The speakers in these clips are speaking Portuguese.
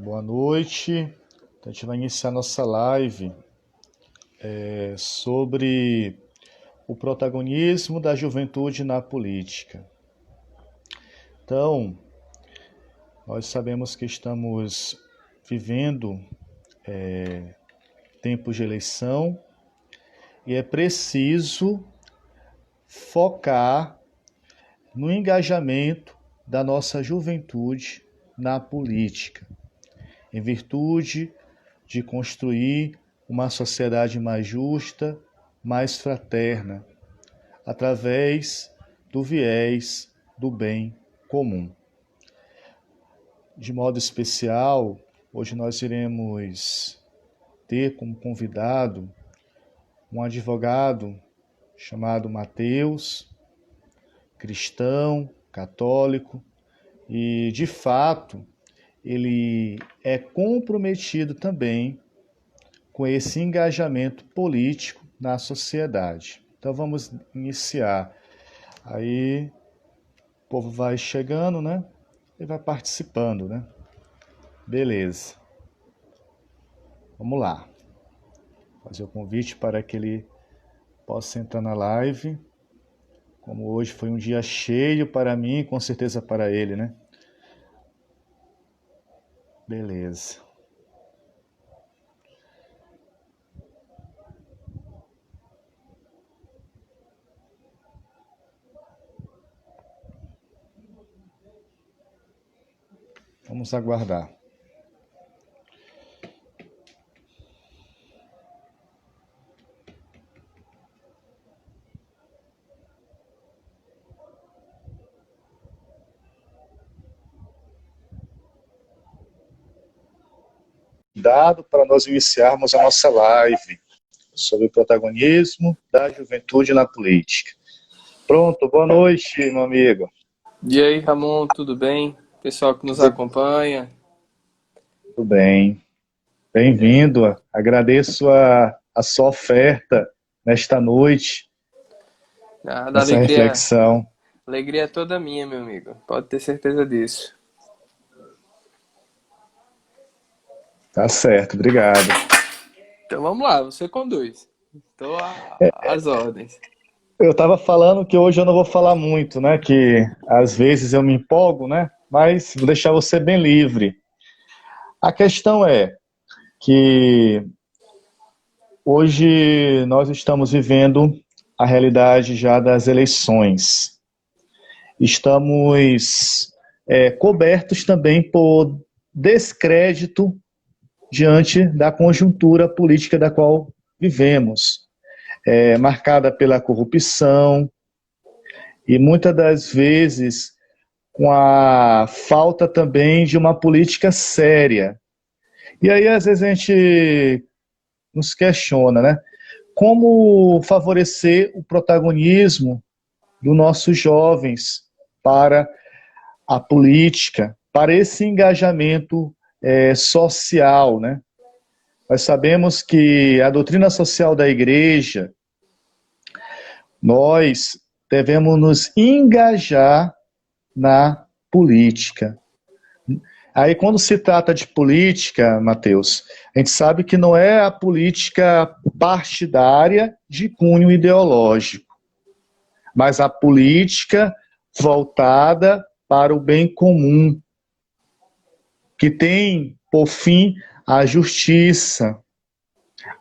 Boa noite. Então, a gente vai iniciar nossa live sobre o protagonismo da juventude na política. Então, nós sabemos que estamos vivendo tempos de eleição e é preciso focar no engajamento da nossa juventude na política, em virtude de construir uma sociedade mais justa, mais fraterna, através do viés do bem comum. De modo especial, hoje nós iremos ter como convidado um advogado chamado Mateus, cristão, católico, e de fato ele é comprometido também com esse engajamento político na sociedade. Então vamos iniciar. Aí o povo vai chegando, né? E vai participando, né? Beleza. Vamos lá. Fazer o convite para que ele possa entrar na live. Como hoje foi um dia cheio para mim e com certeza para ele, né? Beleza. Vamos aguardar. Dado para nós iniciarmos a nossa live sobre o protagonismo da juventude na política. Pronto, boa noite, meu amigo. E aí, Ramon, tudo bem? Pessoal que nos Tudo, acompanha. tudo bem. É, Bem-vindo. Agradeço a sua oferta nesta noite, a nessa alegria, reflexão. alegria é toda minha, meu amigo. Pode ter certeza disso. Tá certo, obrigado. Então vamos lá, você conduz. Estou às ordens. Eu estava falando que hoje eu não vou falar muito, né? Que às vezes eu me empolgo, né? Mas vou deixar você bem livre. A questão é que hoje nós estamos vivendo a realidade já das eleições. Estamos cobertos também por descrédito diante da conjuntura política da qual vivemos, marcada pela corrupção e muitas das vezes com a falta também de uma política séria. E aí, às vezes, a gente nos questiona, né? Como favorecer o protagonismo dos nossos jovens para a política, para esse engajamento social, né? Nós sabemos que a doutrina social da igreja, nós devemos nos engajar na política. Aí, quando se trata de política, Matheus, a gente sabe que não é a política partidária de cunho ideológico, mas a política voltada para o bem comum, que tem por fim a justiça,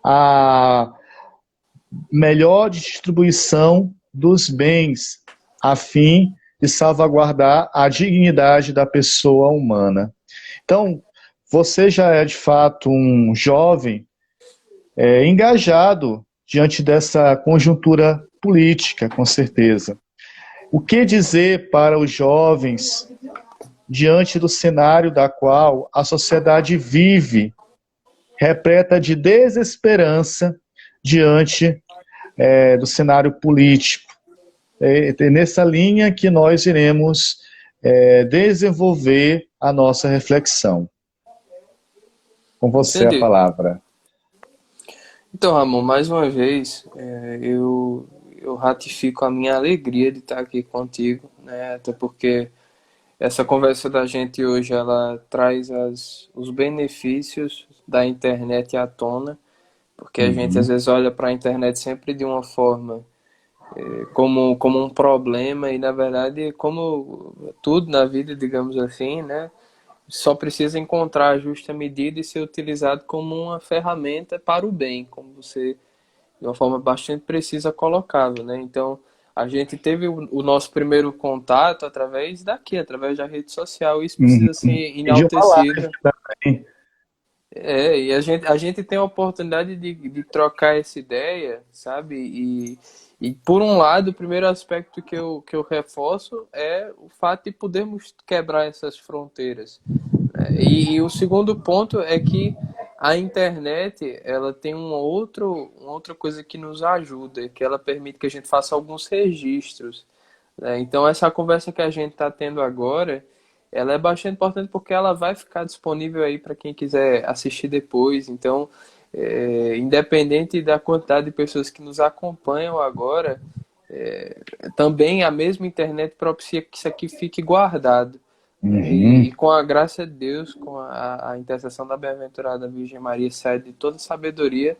a melhor distribuição dos bens, a fim de salvaguardar a dignidade da pessoa humana. Então, você já é de fato um jovem engajado diante dessa conjuntura política, com certeza. O que dizer para os jovens diante do cenário da qual a sociedade vive, repleta de desesperança diante do cenário político? É nessa linha que nós iremos desenvolver a nossa reflexão. Com você a Entendi. palavra. Então, Ramon, mais uma vez, eu ratifico a minha alegria de estar aqui contigo, né? Até porque essa conversa da gente hoje, ela traz os benefícios da internet à tona, porque a gente às Uhum, vezes olha para a internet sempre de uma forma como um problema e na verdade como tudo na vida, digamos assim, né? Só precisa encontrar a justa medida e ser utilizado como uma ferramenta para o bem, como você de uma forma bastante precisa colocava, né? Então a gente teve o nosso primeiro contato através da rede social, e isso uhum. precisa ser E de uma live enaltecido. também. E a gente tem a oportunidade de trocar essa ideia, sabe? E por um lado, o primeiro aspecto que eu reforço é o fato de podermos quebrar essas fronteiras. E o segundo ponto é que a internet, ela tem uma outra coisa que nos ajuda, que ela permite que a gente faça alguns registros, né? Então, essa conversa que a gente está tendo agora, ela é bastante importante porque ela vai ficar disponível aí para quem quiser assistir depois. Então, independente da quantidade de pessoas que nos acompanham agora, também a mesma internet propicia que isso aqui fique guardado, né? E Uhum. com a graça de Deus, com a intercessão da bem-aventurada Virgem Maria, sede de toda sabedoria,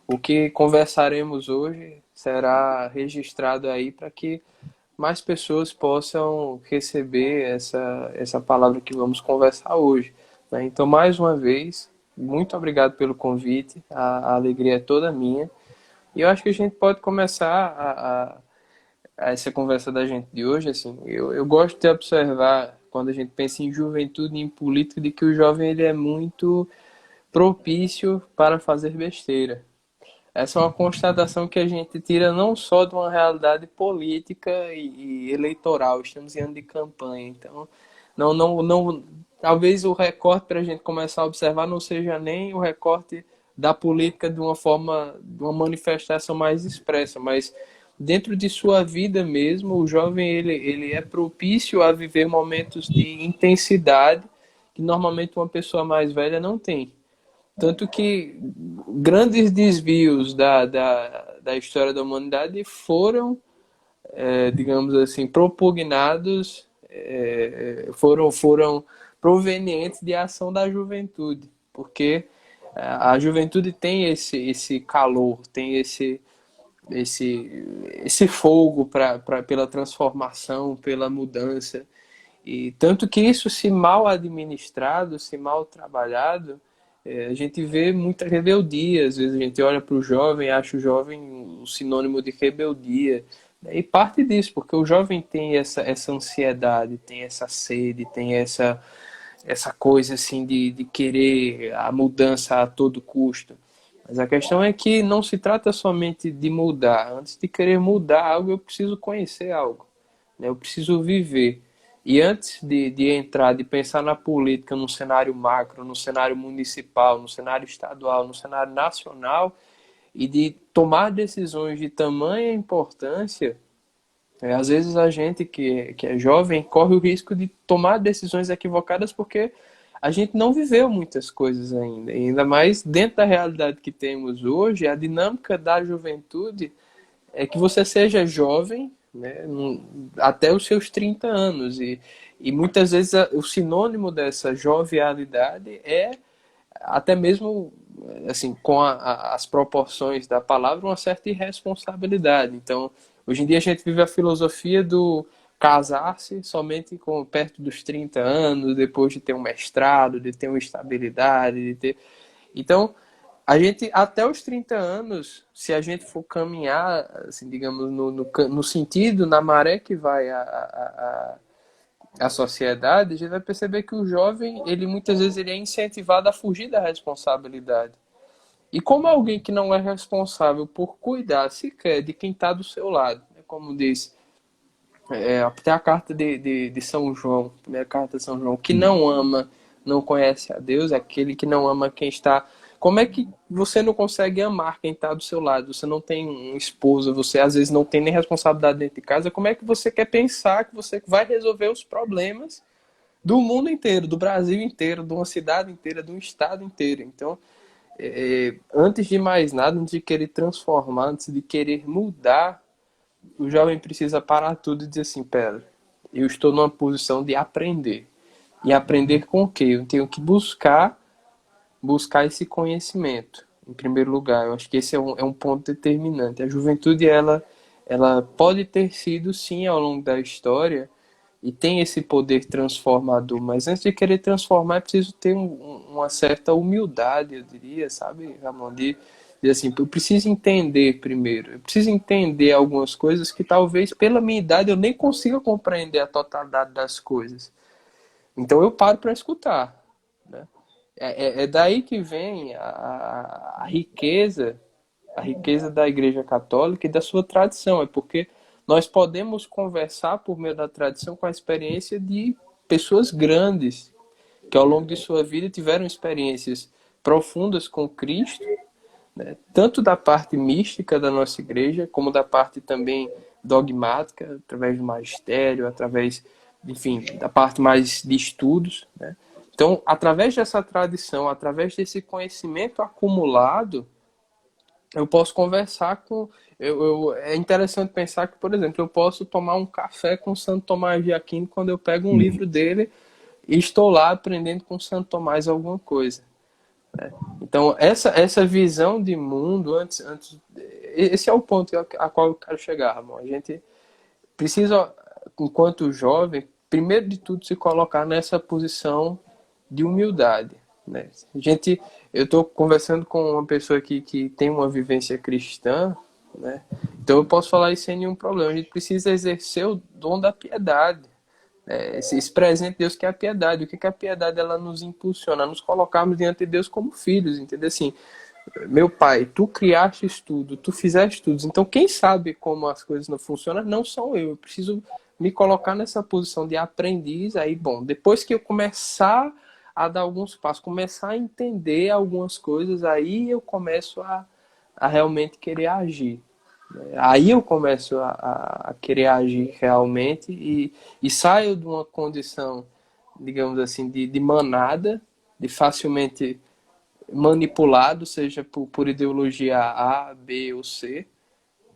o que conversaremos hoje será registrado aí para que mais pessoas possam receber essa palavra que vamos conversar hoje, né? Então, mais uma vez, muito obrigado pelo convite, a alegria é toda minha. E eu acho que a gente pode começar a essa conversa da gente de hoje. Assim, eu gosto de observar, quando a gente pensa em juventude e em política, de que o jovem ele é muito propício para fazer besteira. Essa é uma constatação que a gente tira não só de uma realidade política e eleitoral, estamos em ano de campanha, então talvez o recorte para a gente começar a observar não seja nem o recorte da política de uma forma, de uma manifestação mais expressa, mas dentro de sua vida mesmo, o jovem ele é propício a viver momentos de intensidade que normalmente uma pessoa mais velha não tem. Tanto que grandes desvios da história da humanidade foram, digamos assim, propugnados, foram provenientes de ação da juventude, porque a juventude tem esse calor, tem esse fogo pela transformação, pela mudança. E tanto que isso, se mal administrado, se mal trabalhado, a gente vê muita rebeldia. Às vezes a gente olha para o jovem, acha o jovem um sinônimo de rebeldia. E parte disso, porque o jovem tem essa ansiedade, tem essa sede, tem essa coisa assim de querer a mudança a todo custo. Mas a questão é que não se trata somente de mudar. Antes de querer mudar algo, eu preciso conhecer algo, né? Eu preciso viver. E antes de entrar, de pensar na política, no cenário macro, no cenário municipal, no cenário estadual, no cenário nacional, e de tomar decisões de tamanha importância, às vezes a gente que é jovem corre o risco de tomar decisões equivocadas porque a gente não viveu muitas coisas ainda. E ainda mais dentro da realidade que temos hoje, a dinâmica da juventude é que você seja jovem, né, até os seus 30 anos. E muitas vezes o sinônimo dessa jovialidade é até mesmo, assim, com as proporções da palavra, uma certa irresponsabilidade. Então, hoje em dia a gente vive a filosofia do casar-se somente perto dos 30 anos, depois de ter um mestrado, de ter uma estabilidade, de ter... Então, a gente, até os 30 anos, se a gente for caminhar, assim, digamos, no sentido, na maré que vai a sociedade, a gente vai perceber que o jovem, ele muitas vezes ele é incentivado a fugir da responsabilidade. E como alguém que não é responsável por cuidar sequer de quem está do seu lado, né? Como diz até a carta de São João, a primeira carta de São João, que não ama, não conhece a Deus, é aquele que não ama quem está. Como é que você não consegue amar quem está do seu lado? Você não tem uma esposa, você às vezes não tem nem responsabilidade dentro de casa. Como é que você quer pensar que você vai resolver os problemas do mundo inteiro, do Brasil inteiro, de uma cidade inteira, de um estado inteiro? Então, antes de mais nada, antes de querer transformar, antes de querer mudar, o jovem precisa parar tudo e dizer assim, pera, eu estou numa posição de aprender. E aprender com o quê? Eu tenho que buscar esse conhecimento, em primeiro lugar. Eu acho que esse é um ponto determinante. A juventude, ela pode ter sido, sim, ao longo da história, e tem esse poder transformador, mas antes de querer transformar é preciso ter uma certa humildade, eu diria, sabe, Ramon, de assim, eu preciso entender primeiro, eu preciso entender algumas coisas que talvez pela minha idade eu nem consiga compreender a totalidade das coisas. Então eu paro para escutar, né? É daí que vem a riqueza da Igreja Católica e da sua tradição. É porque nós podemos conversar por meio da tradição com a experiência de pessoas grandes que ao longo de sua vida tiveram experiências profundas com Cristo, né? Tanto da parte mística da nossa igreja, como da parte também dogmática, através do magistério, através, enfim, da parte mais de estudos, né? Então, através dessa tradição, através desse conhecimento acumulado, eu posso conversar com. É interessante pensar que, por exemplo, eu posso tomar um café com Santo Tomás de Aquino quando eu pego um livro dele e estou lá aprendendo com Santo Tomás alguma coisa. Então, essa visão de mundo, esse é o ponto a qual eu quero chegar, Ramon. A gente precisa, enquanto jovem, primeiro de tudo, se colocar nessa posição de humildade, né? Eu estou conversando com uma pessoa que tem uma vivência cristã, né? Então eu posso falar isso sem nenhum problema. A gente precisa exercer o dom da piedade, esse presente de Deus que é a piedade. O que que a piedade ela nos impulsiona? A nos colocarmos diante de Deus como filhos, entendeu? Assim, meu pai, tu criaste tudo, tu fizeste tudo. Então, quem sabe como as coisas não funcionam não sou eu. Eu preciso me colocar nessa posição de aprendiz. Aí, bom, depois que eu começar a dar alguns passos, começar a entender algumas coisas, aí eu começo a realmente querer agir. Aí eu começo a querer agir realmente e saio de uma condição, digamos assim, de manada, de facilmente manipulado, seja por ideologia A, B ou C,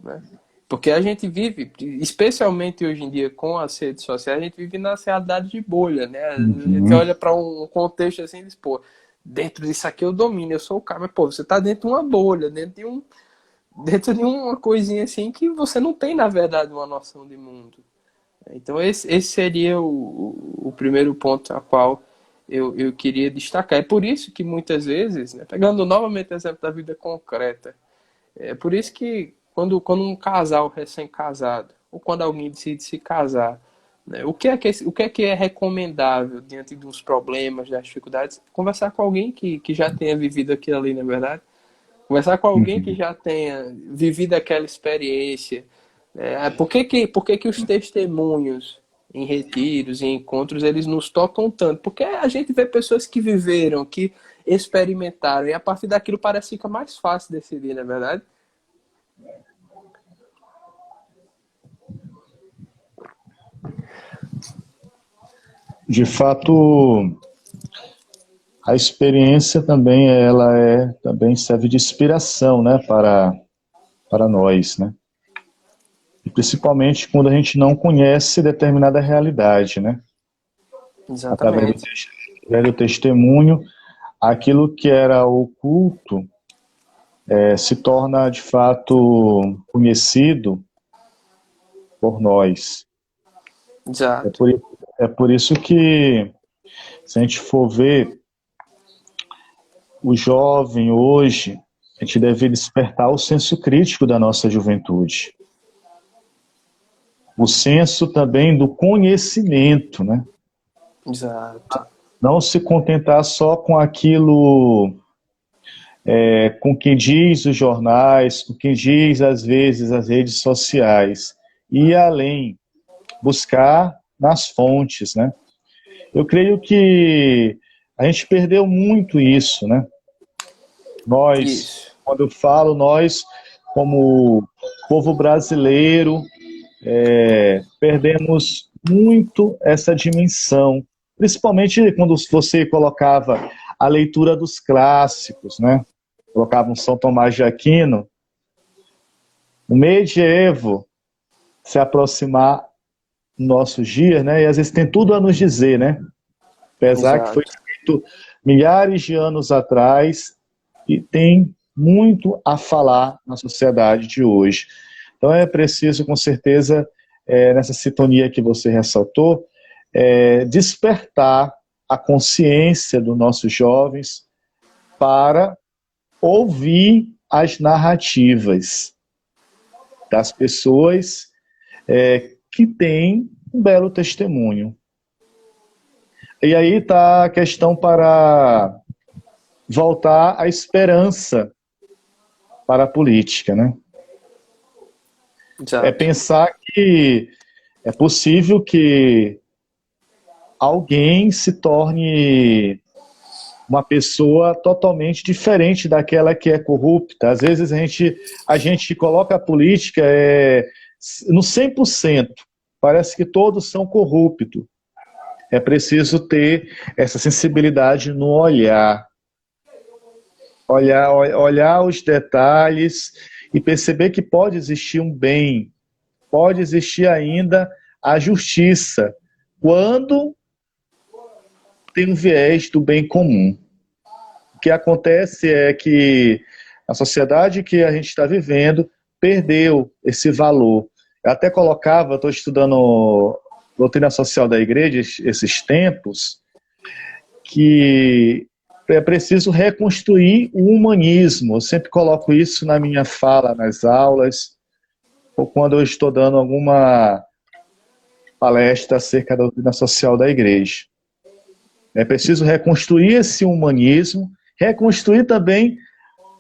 né? Porque a gente vive, especialmente hoje em dia com as redes sociais, a gente vive na realidade de bolha, né? A gente Uhum. olha para um contexto assim e diz, pô, dentro disso aqui eu domino, eu sou o cara, mas pô, você está dentro de uma bolha, dentro de uma coisinha assim que você não tem, na verdade, uma noção de mundo. Então, esse seria o primeiro ponto a qual eu queria destacar. É por isso que muitas vezes, né, pegando novamente o exemplo da vida concreta, é por isso que quando um casal recém-casado, ou quando alguém decide se casar, né, o que é recomendável diante dos problemas, das dificuldades? Conversar com alguém que já tenha vivido aquilo ali, na verdade. Conversar com alguém que Uhum. já tenha vivido aquela experiência. Por que que os testemunhos em retiros, em encontros, eles nos tocam tanto? Porque a gente vê pessoas que viveram, que experimentaram, e a partir daquilo parece que fica mais fácil decidir, não é verdade? De fato, a experiência também também serve de inspiração, né, para nós, né? E principalmente quando a gente não conhece determinada realidade, né? Através Exatamente. do testemunho, aquilo que era oculto se torna de fato conhecido por nós. É Exato. por, é por isso que, se a gente for ver o jovem hoje, a gente deve despertar o senso crítico da nossa juventude. O senso também do conhecimento, né? Exato. Não se contentar só com aquilo, com que diz os jornais, com que diz às vezes as redes sociais, e além, buscar nas fontes, né? Eu creio que a gente perdeu muito isso, né? Nós, Isso. quando eu falo nós, como povo brasileiro, perdemos muito essa dimensão, principalmente quando você colocava a leitura dos clássicos, né? Colocava um São Tomás de Aquino, o medievo se aproximar nossos dias, né? E às vezes tem tudo a nos dizer, né? Apesar que foi Exato. escrito milhares de anos atrás e tem muito a falar na sociedade de hoje. Então é preciso, com certeza, nessa sintonia que você ressaltou, despertar a consciência dos nossos jovens para ouvir as narrativas das pessoas que têm um belo testemunho. E aí está a questão para voltar a esperança para a política, né? É Exato. pensar que é possível que alguém se torne uma pessoa totalmente diferente daquela que é corrupta. Às vezes a gente coloca a política no 100%. Parece que todos são corruptos. É preciso ter essa sensibilidade no olhar. Olhar os detalhes e perceber que pode existir um bem, pode existir ainda a justiça, quando tem um viés do bem comum. O que acontece é que a sociedade que a gente está vivendo perdeu esse valor. Eu até colocava, estou estudando doutrina social da igreja esses tempos, que é preciso reconstruir o humanismo. Eu sempre coloco isso na minha fala, nas aulas, ou quando eu estou dando alguma palestra acerca da doutrina social da igreja. É preciso reconstruir esse humanismo, reconstruir também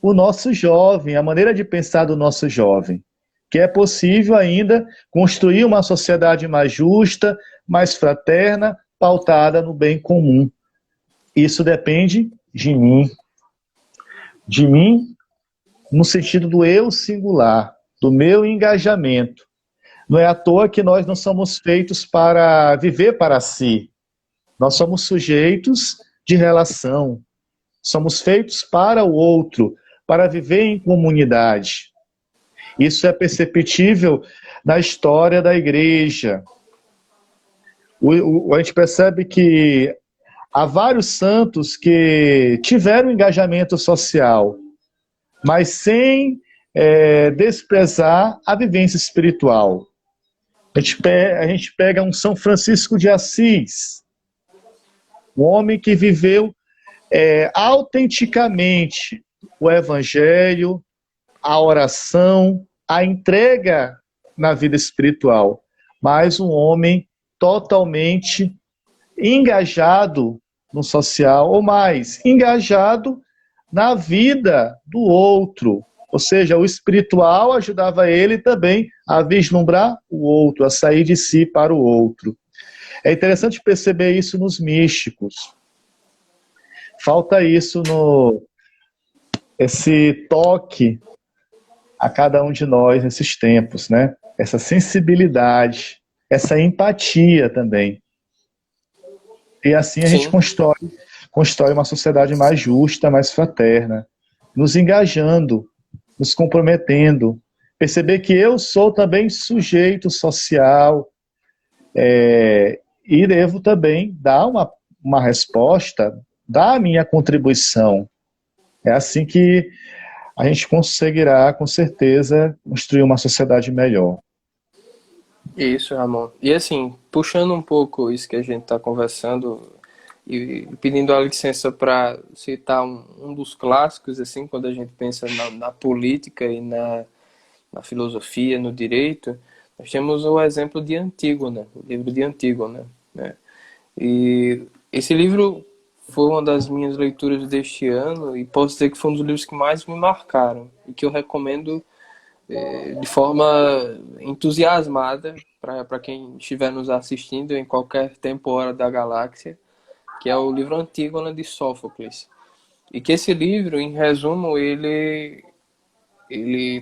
o nosso jovem, a maneira de pensar do nosso jovem, que é possível ainda construir uma sociedade mais justa, mais fraterna, pautada no bem comum. Isso depende de mim no sentido do eu singular, do meu engajamento. Não é à toa que nós não somos feitos para viver para si. Nós somos sujeitos de relação. Somos feitos para o outro, para viver em comunidade. Isso é perceptível na história da igreja. A gente percebe que há vários santos que tiveram engajamento social, mas sem desprezar a vivência espiritual. A gente pega um São Francisco de Assis, um homem que viveu autenticamente o evangelho, a oração, a entrega na vida espiritual, mas um homem totalmente engajado no social, ou mais, engajado na vida do outro. Ou seja, o espiritual ajudava ele também a vislumbrar o outro, a sair de si para o outro. É interessante perceber isso nos místicos. Falta isso esse toque a cada um de nós nesses tempos, né? Essa sensibilidade, essa empatia também. E assim a gente Sim, constrói uma sociedade mais justa, mais fraterna, nos engajando, nos comprometendo, perceber que eu sou também sujeito social, e devo também dar uma resposta, dar a minha contribuição. É assim que a gente conseguirá, com certeza, construir uma sociedade melhor. isso, Ramon. E assim, puxando um pouco isso que a gente está conversando e pedindo a licença para citar um dos clássicos, assim, quando a gente pensa na política e na filosofia, no direito, nós temos o exemplo de Antígona, o livro de Antígona, né? E esse livro foi uma das minhas leituras deste ano e posso dizer que foi um dos livros que mais me marcaram e que eu recomendo de forma entusiasmada para quem estiver nos assistindo em qualquer tempo ou hora da galáxia, que é o livro Antígona de Sófocles. E que esse livro, em resumo, ele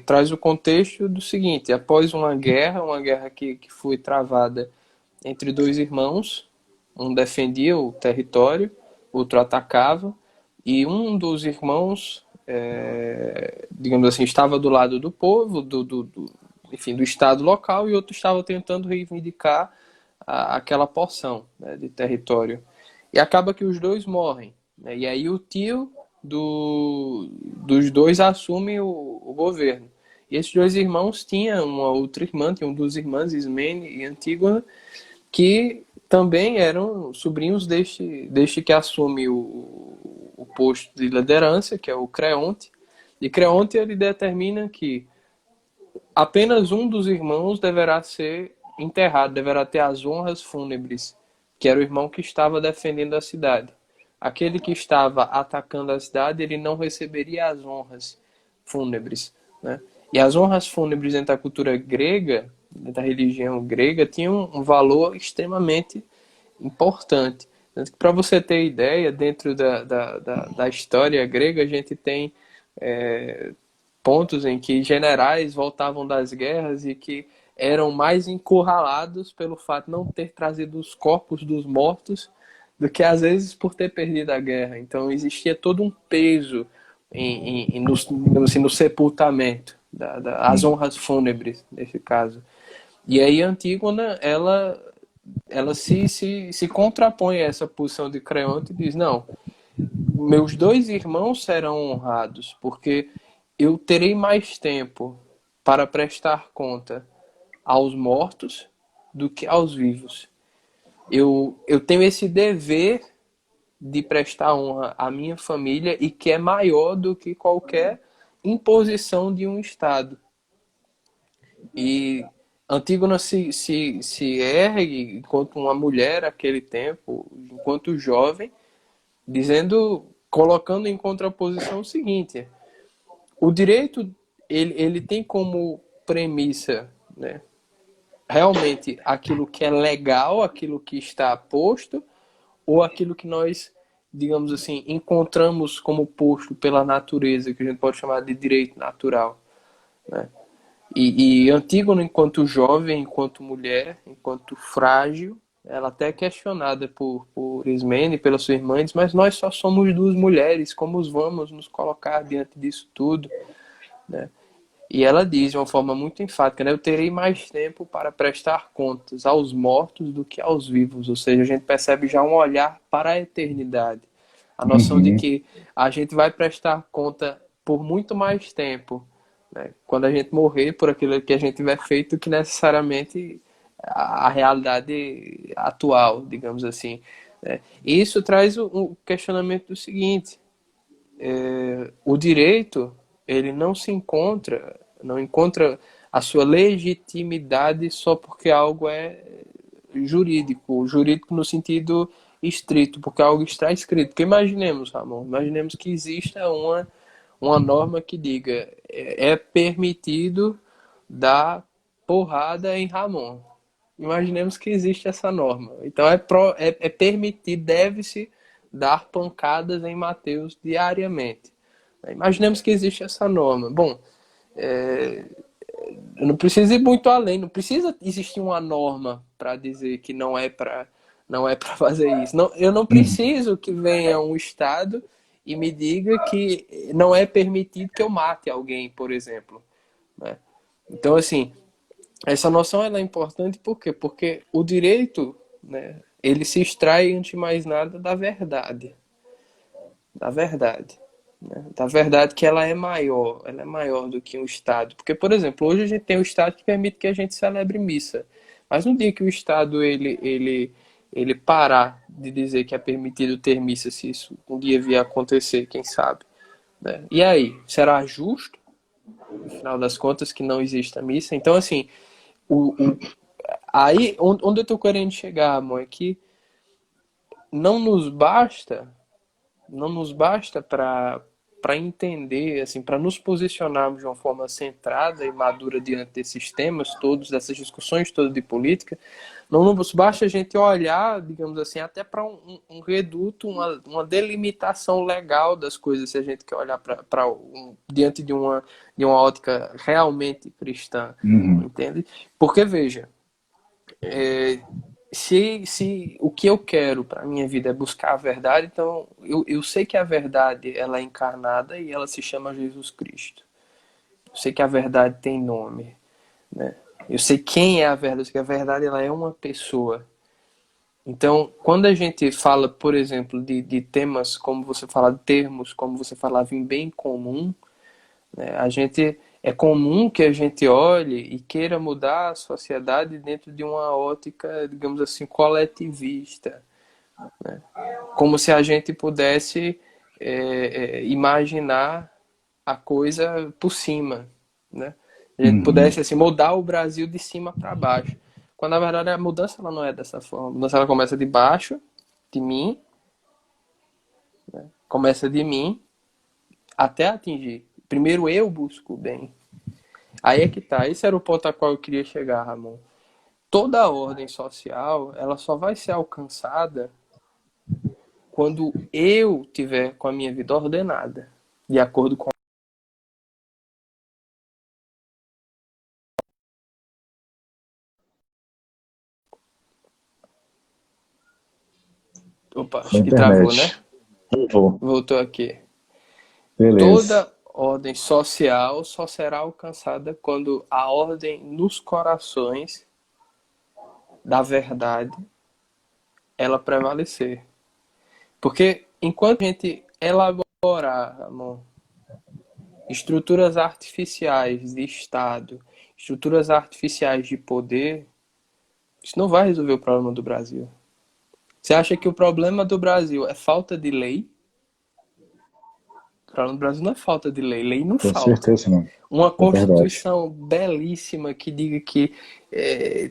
traz o contexto do seguinte: após uma guerra que foi travada entre dois irmãos, um defendia o território, outro atacava, e um dos irmãos, digamos assim, estava do lado do povo, enfim, do Estado local, e outro estava tentando reivindicar aquela porção, né, de território. E acaba que os dois morrem, né? E aí o tio dos dois assume o governo. E esses dois irmãos tinham uma outra irmã, tinham duas irmãs, Ismene e Antígona, que também eram sobrinhos deste que assume o posto de liderança, que é o Creonte. E Creonte ele determina que apenas um dos irmãos deverá ser enterrado, deverá ter as honras fúnebres, que era o irmão que estava defendendo a cidade. Aquele que estava atacando a cidade, ele não receberia as honras fúnebres, né? E as honras fúnebres dentro da cultura grega, dentro da religião grega, tinham um valor extremamente importante. Para você ter ideia, dentro da história grega, a gente tem pontos em que generais voltavam das guerras e que eram mais encurralados pelo fato de não ter trazido os corpos dos mortos do que às vezes por ter perdido a guerra. Então existia todo um peso no sepultamento, as honras fúnebres nesse caso. E aí Antígona, ela se contrapõe a essa posição de Creonte e diz, não, meus dois irmãos serão honrados, porque eu terei mais tempo para prestar conta aos mortos do que aos vivos. Eu tenho esse dever de prestar honra à minha família e que é maior do que qualquer imposição de um Estado. E Antígona se ergue enquanto uma mulher naquele tempo, enquanto jovem, colocando em contraposição o seguinte: o direito ele tem como premissa, né, realmente aquilo que é legal, aquilo que está posto, ou aquilo que nós, digamos assim, encontramos como posto pela natureza, que a gente pode chamar de direito natural, né? E Antígona, enquanto jovem, enquanto mulher, enquanto frágil, ela até é questionada por Ismene, pela sua irmã, diz, mas nós só somos duas mulheres, como vamos nos colocar diante disso tudo, né? E ela diz de uma forma muito enfática, né? Eu terei mais tempo para prestar contas aos mortos do que aos vivos. Ou seja, a gente percebe já um olhar para a eternidade. A noção de que a gente vai prestar conta por muito mais tempo, né, quando a gente morrer por aquilo que a gente tiver feito, que necessariamente a realidade atual, digamos assim, né? E isso traz o questionamento do seguinte: o direito ele não encontra a sua legitimidade só porque algo é jurídico no sentido estrito, porque algo está escrito. Porque imaginemos, Ramon, imaginemos que exista uma norma que diga é permitido dar porrada em Ramon. Imaginemos que existe essa norma. Então é permitido, deve-se dar pancadas em Mateus diariamente. Imaginemos que existe essa norma. Bom, não precisa ir muito além, não precisa existir uma norma para dizer que não é para fazer isso. Não, eu não preciso que venha um Estado e me diga que não é permitido que eu mate alguém, por exemplo, né? Então, assim, essa noção ela é importante por quê? Porque o direito, né, ele se extrai, antes de mais nada, da verdade. Da verdade. Né? Da verdade que ela é maior do que um Estado. Porque, por exemplo, hoje a gente tem um Estado que permite que a gente celebre missa. Mas no dia que o Estado ele parar de dizer que é permitido ter missa, se isso um dia vier a acontecer, quem sabe, né? E aí, será justo, no final das contas, que não exista missa? Então, assim, aí onde eu estou querendo chegar, amor, é que não nos basta para entender, assim, para nos posicionarmos de uma forma centrada e madura diante desses temas todos, dessas discussões todas de política. Não nos basta a gente olhar, digamos assim, até para um reduto, uma delimitação legal das coisas, se a gente quer olhar diante de uma ótica realmente cristã, entende? Porque, veja, se o que eu quero para minha vida é buscar a verdade, então eu sei que a verdade ela é encarnada e ela se chama Jesus Cristo. Eu sei que a verdade tem nome, né? Eu sei quem é a verdade, eu sei que a verdade ela é uma pessoa. Então, quando a gente fala, por exemplo, de temas como você fala, de termos, como você falava em bem comum, né, é comum que a gente olhe e queira mudar a sociedade dentro de uma ótica, digamos assim, coletivista, né? Como se a gente pudesse imaginar a coisa por cima, né? A gente Uhum. pudesse assim, mudar o Brasil de cima para baixo. Quando na verdade a mudança ela não é dessa forma. A mudança ela começa de baixo, de mim, começa de mim até atingir. Primeiro eu busco o bem. Aí é que tá. Esse era o ponto a qual eu queria chegar, Ramon. Toda a ordem social, ela só vai ser alcançada quando eu tiver com a minha vida ordenada, de acordo com... Opa, Da acho que travou, né? internet. Eu vou. Voltou aqui. Beleza. Toda ordem social só será alcançada quando a ordem nos corações da verdade ela prevalecer. Porque enquanto a gente elaborar, amor, estruturas artificiais de Estado, estruturas artificiais de poder, isso não vai resolver o problema do Brasil. Você acha que o problema do Brasil é falta de lei? O problema do Brasil não é falta de lei, lei não Com falta. certeza não. Uma É verdade. Constituição belíssima que diga que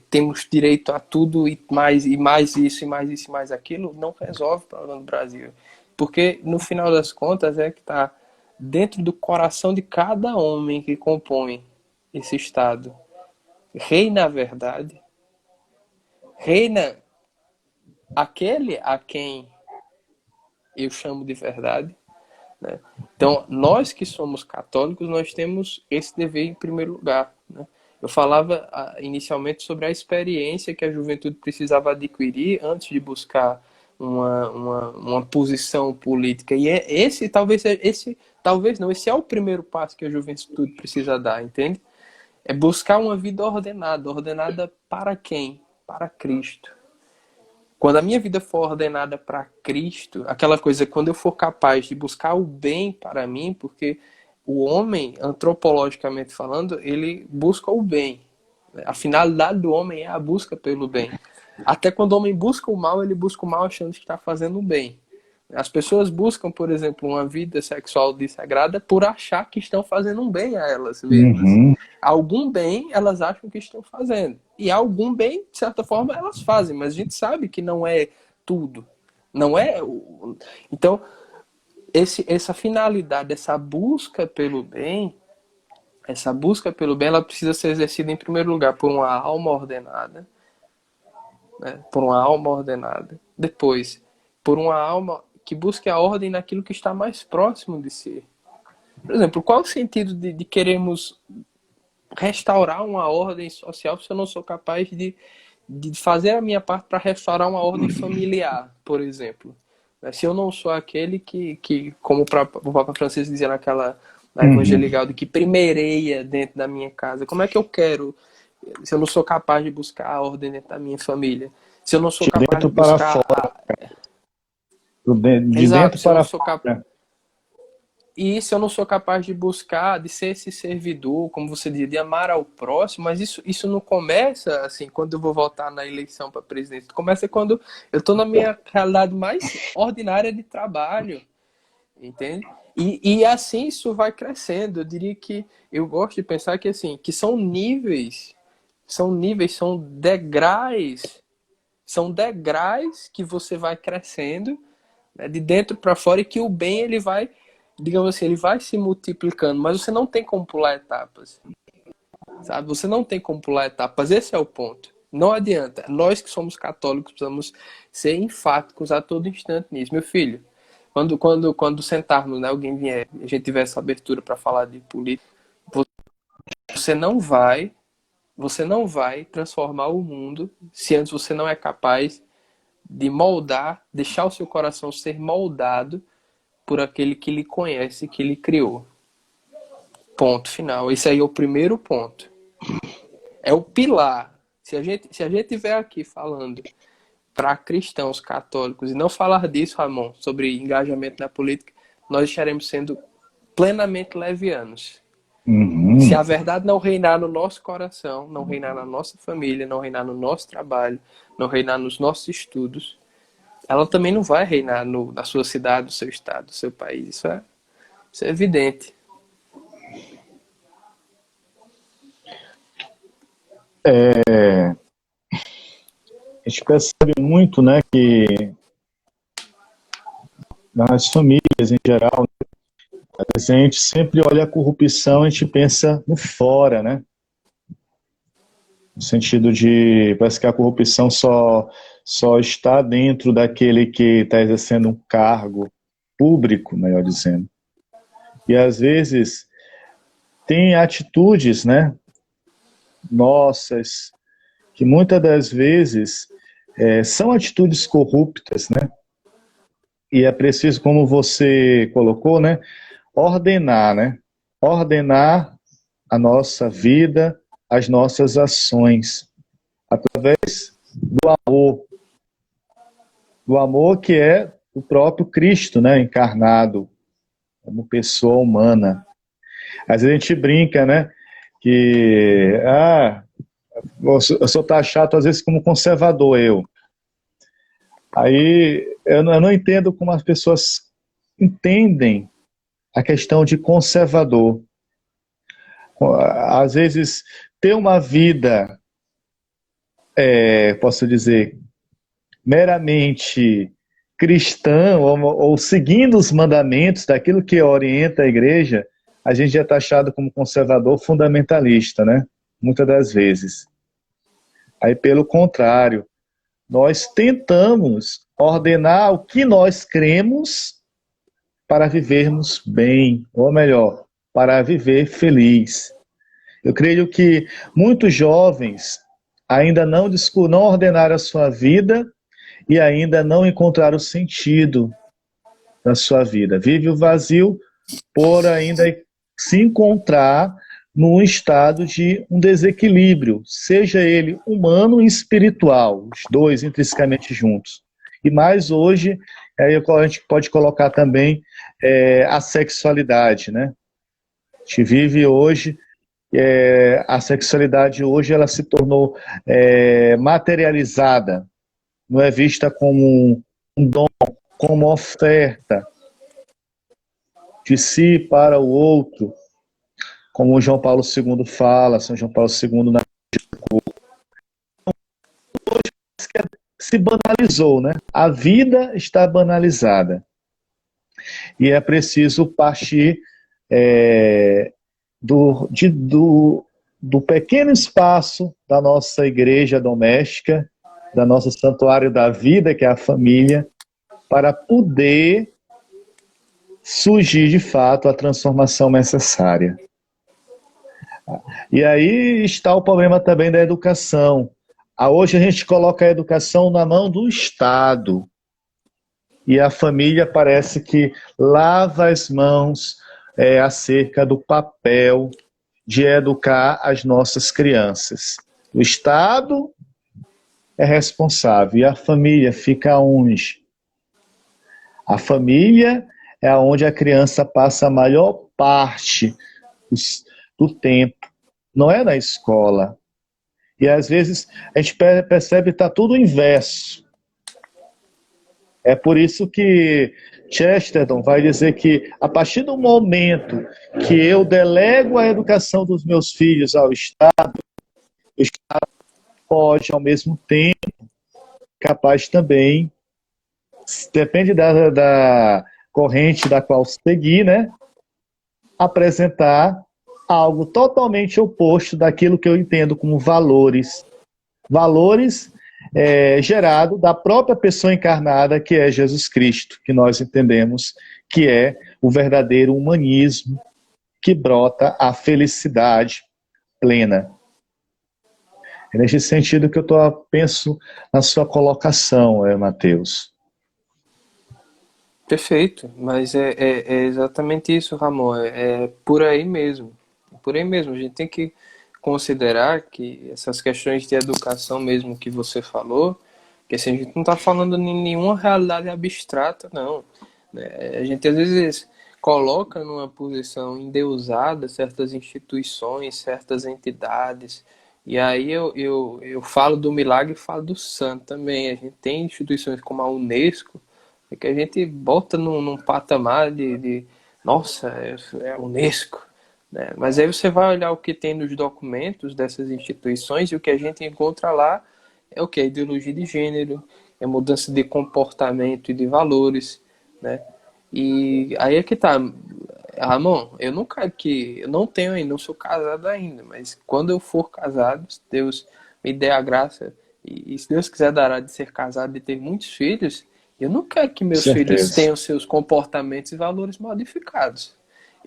temos direito a tudo e mais isso, e mais isso, e mais aquilo, não resolve o problema do Brasil. Porque, no final das contas, é que está dentro do coração de cada homem que compõe esse Estado. Reina a verdade, reina aquele a quem eu chamo de verdade, né? Então, nós que somos católicos, nós temos esse dever em primeiro lugar, né? Eu falava inicialmente sobre a experiência que a juventude precisava adquirir antes de buscar uma posição política. E talvez não, esse é o primeiro passo que a juventude precisa dar, entende? É buscar uma vida ordenada. Ordenada para quem? Para Cristo. Quando a minha vida for ordenada para Cristo, aquela coisa, quando eu for capaz de buscar o bem para mim, porque o homem, antropologicamente falando, ele busca o bem. A finalidade do homem é a busca pelo bem. Até quando o homem busca o mal, ele busca o mal achando que está fazendo o bem. As pessoas buscam, por exemplo, uma vida sexual desregrada por achar que estão fazendo um bem a elas mesmas. Uhum. Algum bem elas acham que estão fazendo. E algum bem, de certa forma, elas fazem, mas a gente sabe que não é tudo. Não é. Então, essa finalidade, essa busca pelo bem, ela precisa ser exercida em primeiro lugar por uma alma ordenada, né? Por uma alma ordenada. Depois, por uma alma que busque a ordem naquilo que está mais próximo de si. Por exemplo, qual o sentido de queremos restaurar uma ordem social se eu não sou capaz de fazer a minha parte para restaurar uma ordem familiar, por exemplo? Se eu não sou aquele que como o Papa Francisco dizia na Uhum. Evangelical, de que primeireia dentro da minha casa, como é que eu quero, se eu não sou capaz de buscar a ordem dentro da minha família? Se eu não sou De capaz de dentro para buscar fora. De Exato, dentro se eu não para sou capaz... fora. E se eu não sou capaz de buscar, de ser esse servidor, como você diz, de amar ao próximo, mas isso não começa assim, quando eu vou votar na eleição para presidente. Começa quando eu estou na minha realidade mais ordinária de trabalho, entende? E assim isso vai crescendo. Eu diria que eu gosto de pensar que assim, que são degraus que você vai crescendo, né, de dentro para fora, e que o bem ele vai, digamos assim, ele vai se multiplicando, mas você não tem como pular etapas, sabe? Você não tem como pular etapas, esse é o ponto. Não adianta. Nós que somos católicos precisamos ser enfáticos a todo instante nisso. Meu filho, quando sentarmos, né, alguém vier, a gente tiver essa abertura para falar de política, você não vai, você não vai transformar o mundo se antes você não é capaz de moldar, deixar o seu coração ser moldado por aquele que lhe conhece, que lhe criou. Ponto final. Esse aí é o primeiro ponto. É o pilar. Se a gente estiver aqui falando para cristãos católicos e não falar disso, Ramon, sobre engajamento na política, nós estaremos sendo plenamente levianos. Se a verdade não reinar no nosso coração, não reinar na nossa família, não reinar no nosso trabalho, não reinar nos nossos estudos, ela também não vai reinar na sua cidade, no seu estado, no seu país. Isso é evidente. A gente percebe muito, né, que nas famílias em geral, a gente sempre olha a corrupção, a gente pensa no fora, né? No sentido de, parece que a corrupção só está dentro daquele que está exercendo um cargo público, melhor dizendo. E às vezes tem atitudes, né, nossas, que muitas das vezes são atitudes corruptas, né? E é preciso, como você colocou, né, ordenar, né? Ordenar a nossa vida, as nossas ações, através do amor que é o próprio Cristo, né, encarnado como pessoa humana. Às vezes a gente brinca, né, que eu sou taxado às vezes como conservador, eu. Aí eu não entendo como as pessoas entendem a questão de conservador. Às vezes ter uma vida, posso dizer, meramente cristã ou seguindo os mandamentos daquilo que orienta a igreja, a gente é taxado como conservador fundamentalista, né? Muitas das vezes. Aí, pelo contrário, nós tentamos ordenar o que nós cremos para vivermos bem, ou melhor, para viver feliz. Eu creio que muitos jovens ainda não ordenaram a sua vida e ainda não encontraram o sentido da sua vida. Vive o vazio por ainda se encontrar num estado de um desequilíbrio, seja ele humano e espiritual, os dois intrinsecamente juntos. E mais hoje, a gente pode colocar também a sexualidade, né? A gente vive hoje, a sexualidade hoje ela se tornou materializada, não é vista como um dom, como oferta de si para o outro, como o João Paulo II fala, São João Paulo II na se banalizou, né? A vida está banalizada. E é preciso partir do pequeno espaço da nossa igreja doméstica, da nosso santuário da vida, que é a família, para poder surgir de fato a transformação necessária. E aí está o problema também da educação. Hoje a gente coloca a educação na mão do Estado. E a família parece que lava as mãos acerca do papel de educar as nossas crianças. O Estado é responsável e a família fica onde? A família é onde a criança passa a maior parte do tempo. Não é na escola. E às vezes a gente percebe que está tudo o inverso. É por isso que Chesterton vai dizer que a partir do momento que eu delego a educação dos meus filhos ao Estado, o Estado pode, ao mesmo tempo, capaz também, depende da corrente da qual seguir, né, apresentar algo totalmente oposto daquilo que eu entendo como valores. Valores gerado da própria pessoa encarnada, que é Jesus Cristo, que nós entendemos que é o verdadeiro humanismo que brota a felicidade plena. É nesse sentido que eu penso na sua colocação, Mateus. Perfeito, mas é exatamente isso, Ramon. É por aí mesmo. Por aí mesmo. A gente tem que considerar que essas questões de educação mesmo que você falou, Porque assim, a gente não está falando de nenhuma realidade abstrata, não. Né? A gente às vezes coloca numa posição endeusada certas instituições, certas entidades. E aí eu falo do milagre e falo do santo também. A gente tem instituições como a Unesco, que a gente bota num patamar nossa, é a Unesco. Né? Mas aí você vai olhar o que tem nos documentos dessas instituições e o que a gente encontra lá é o que? Ideologia de gênero, é mudança de comportamento e de valores, né? E aí é que tá, Ramon, eu não quero que, eu não tenho ainda, não sou casado ainda, mas quando eu for casado, se Deus me der a graça, e se Deus quiser dará de ser casado e ter muitos filhos, eu não quero que Com meus filhos certeza. tenham seus comportamentos e valores modificados.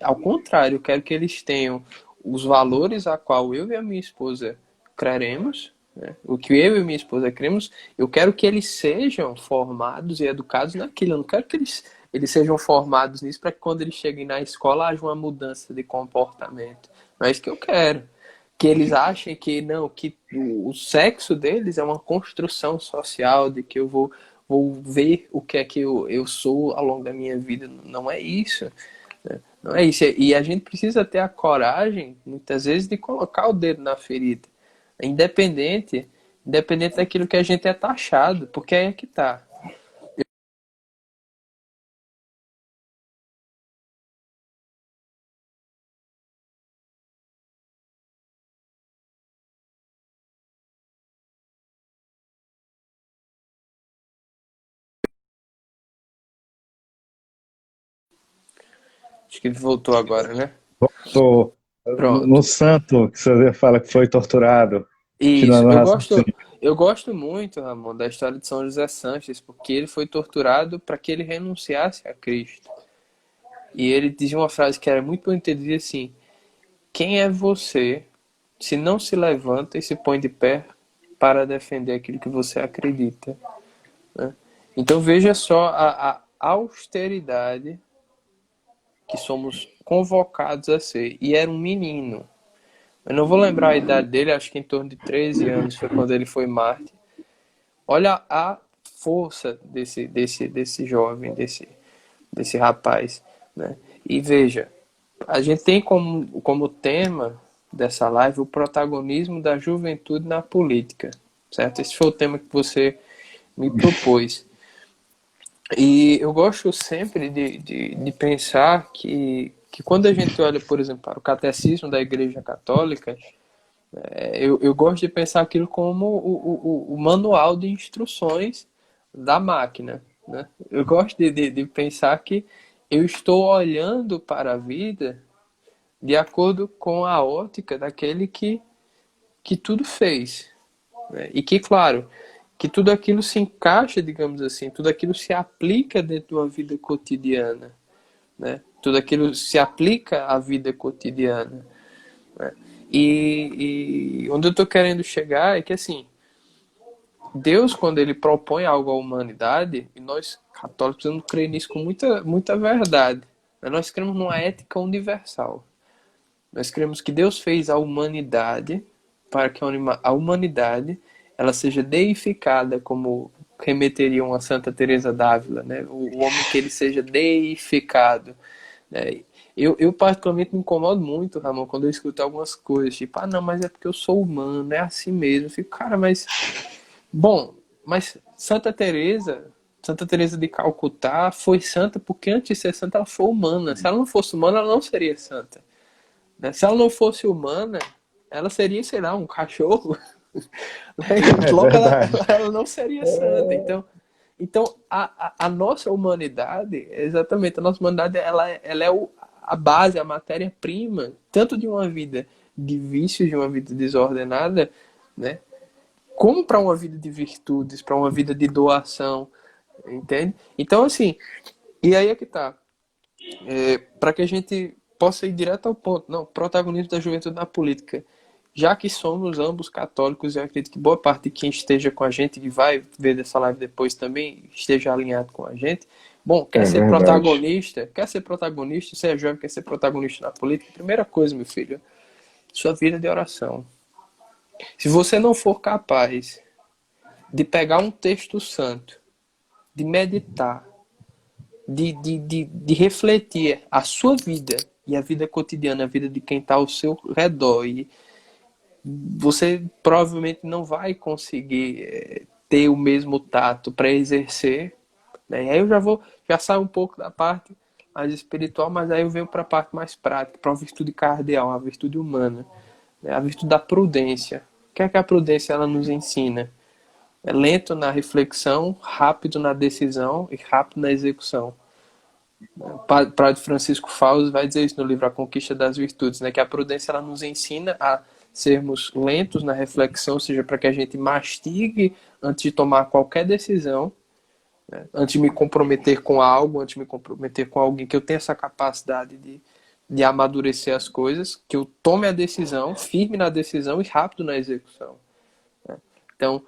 Ao contrário, eu quero que eles tenham os valores a qual eu e a minha esposa creremos, né? O que eu e minha esposa cremos, eu quero que eles sejam formados e educados naquilo. Eu não quero que eles sejam formados nisso para que quando eles cheguem na escola haja uma mudança de comportamento. Não é isso que eu quero. Que eles achem que não, que o sexo deles é uma construção social, de que eu vou ver o que é que eu sou ao longo da minha vida. Não é isso. Né? Não é isso. E a gente precisa ter a coragem, muitas vezes, de colocar o dedo na ferida. Independente, independente daquilo que a gente é taxado, porque aí é que tá. Acho que ele voltou agora, né? Tô no Pronto. santo, que você fala que foi torturado, Isso. continuando o raciocínio. Eu gosto muito, Ramon, da história de São José Sanches, porque ele foi torturado para que ele renunciasse a Cristo. E ele dizia uma frase que era muito bonita, ele dizia assim: quem é você se não se levanta e se põe de pé para defender aquilo que você acredita? Né? Então veja só a austeridade que somos convocados a ser. E era um menino. Eu não vou lembrar a idade dele, acho que em torno de 13 anos foi quando ele foi mártir. Olha a força desse jovem, desse rapaz. Né? E veja, a gente tem como tema dessa live o protagonismo da juventude na política. Certo? Esse foi o tema que você me propôs. E eu gosto sempre de pensar que quando a gente olha, por exemplo, para o catecismo da Igreja Católica, eu gosto de pensar aquilo como o manual de instruções da máquina. Né? Eu gosto de pensar que eu estou olhando para a vida de acordo com a ótica daquele que tudo fez. Né? E que, claro, que tudo aquilo se encaixa, digamos assim, tudo aquilo se aplica dentro de uma vida cotidiana. Né? Tudo aquilo se aplica à vida cotidiana. Né? E onde eu estou querendo chegar é que, assim, Deus, quando ele propõe algo à humanidade, e nós católicos precisamos crer nisso com muita verdade, né? Nós cremos numa ética universal. Nós cremos que Deus fez a humanidade para que a humanidade ela seja deificada, como remeteriam a Santa Teresa d'Ávila, né? O homem que ele seja deificado. Né? Eu particularmente me incomodo muito, Ramon, quando eu escuto algumas coisas, tipo, ah, não, mas é porque eu sou humano, é assim mesmo. Eu fico, cara, mas bom, mas Santa Teresa de Calcutá foi santa porque antes de ser santa ela foi humana. Se ela não fosse humana, ela não seria santa. Né? Se ela não fosse humana, ela seria, sei lá, um cachorro. É Logo verdade. ela não seria santa. Então a nossa humanidade, exatamente, a nossa humanidade, ela é a base, a matéria-prima, tanto de uma vida de vícios, de uma vida desordenada, né? Como para uma vida de virtudes, para uma vida de doação, entende? Então, assim, e aí é que tá. Para que a gente possa ir direto ao ponto, não, protagonismo da juventude na política. Já que somos ambos católicos, eu acredito que boa parte de quem esteja com a gente e vai ver dessa live depois também esteja alinhado com a gente. Bom, É verdade. quer ser protagonista, você é jovem, quer ser protagonista na política, primeira coisa, meu filho, sua vida de oração. Se você não for capaz de pegar um texto santo, de meditar, de refletir a sua vida e a vida cotidiana, a vida de quem está ao seu redor. E você provavelmente não vai conseguir ter o mesmo tato para exercer, né? E aí eu já saio um pouco da parte mais espiritual, mas aí eu venho para a parte mais prática, para a virtude cardeal, a virtude humana, né? A virtude da prudência. O que é que a prudência ela nos ensina? É lento na reflexão, rápido na decisão e rápido na execução. O Padre Francisco Fausto vai dizer isso no livro A Conquista das Virtudes, né? Que a prudência ela nos ensina a sermos lentos na reflexão, ou seja, para que a gente mastigue antes de tomar qualquer decisão, né? Antes de me comprometer com algo, antes de me comprometer com alguém, que eu tenha essa capacidade de amadurecer as coisas, que eu tome a decisão, firme na decisão e rápido na execução, né? Então,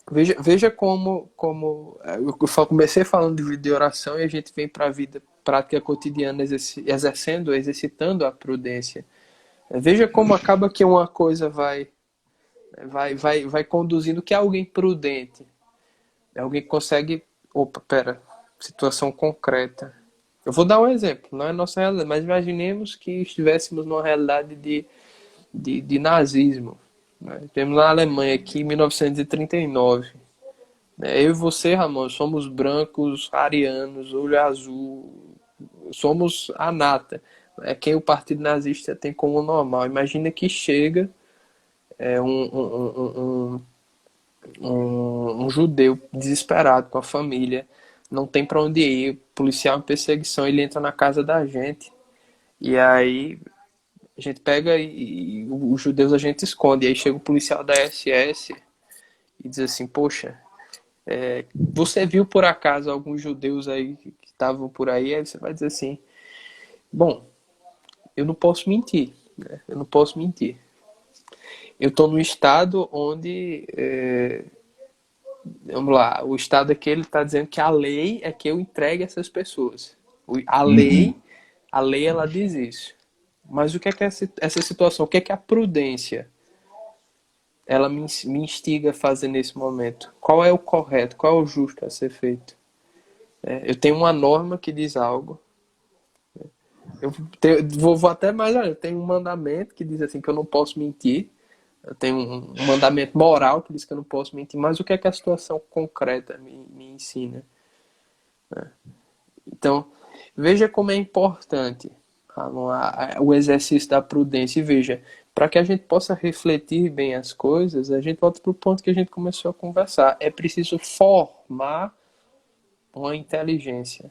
veja como eu comecei falando de vida de oração e a gente vem para a vida prática cotidiana exercitando a prudência. Veja como acaba que uma coisa vai conduzindo, que é alguém prudente. É alguém que consegue... Opa, pera, situação concreta. Eu vou dar um exemplo, não é nossa realidade, mas imaginemos que estivéssemos numa realidade de nazismo, né? Temos na Alemanha aqui em 1939. Eu e você, Ramon, somos brancos, arianos, olho azul, somos a nata. É quem o partido nazista tem como normal. Imagina que chega um judeu desesperado com a família, não tem para onde ir, policial em perseguição, ele entra na casa da gente. E aí a gente pega e os judeus a gente esconde. E aí chega o policial da SS e diz assim, poxa, você viu por acaso alguns judeus aí que estavam por aí? Aí você vai dizer assim, bom, eu não posso mentir, né? Eu não posso mentir. Eu estou num estado onde, vamos lá, o estado aqui ele está dizendo que a lei é que eu entregue essas pessoas. A lei, ela diz isso. Mas o que é essa situação? O que é a prudência? Ela me instiga a fazer nesse momento. Qual é o correto? Qual é o justo a ser feito? Eu tenho uma norma que diz algo. Vou até mais, olha, eu tenho um mandamento que diz assim que eu não posso mentir. Eu tenho um mandamento moral que diz que eu não posso mentir. Mas o que é que a situação concreta me ensina? Então, veja como é importante o exercício da prudência. E veja, para que a gente possa refletir bem as coisas, a gente volta para o ponto que a gente começou a conversar. É preciso formar uma inteligência.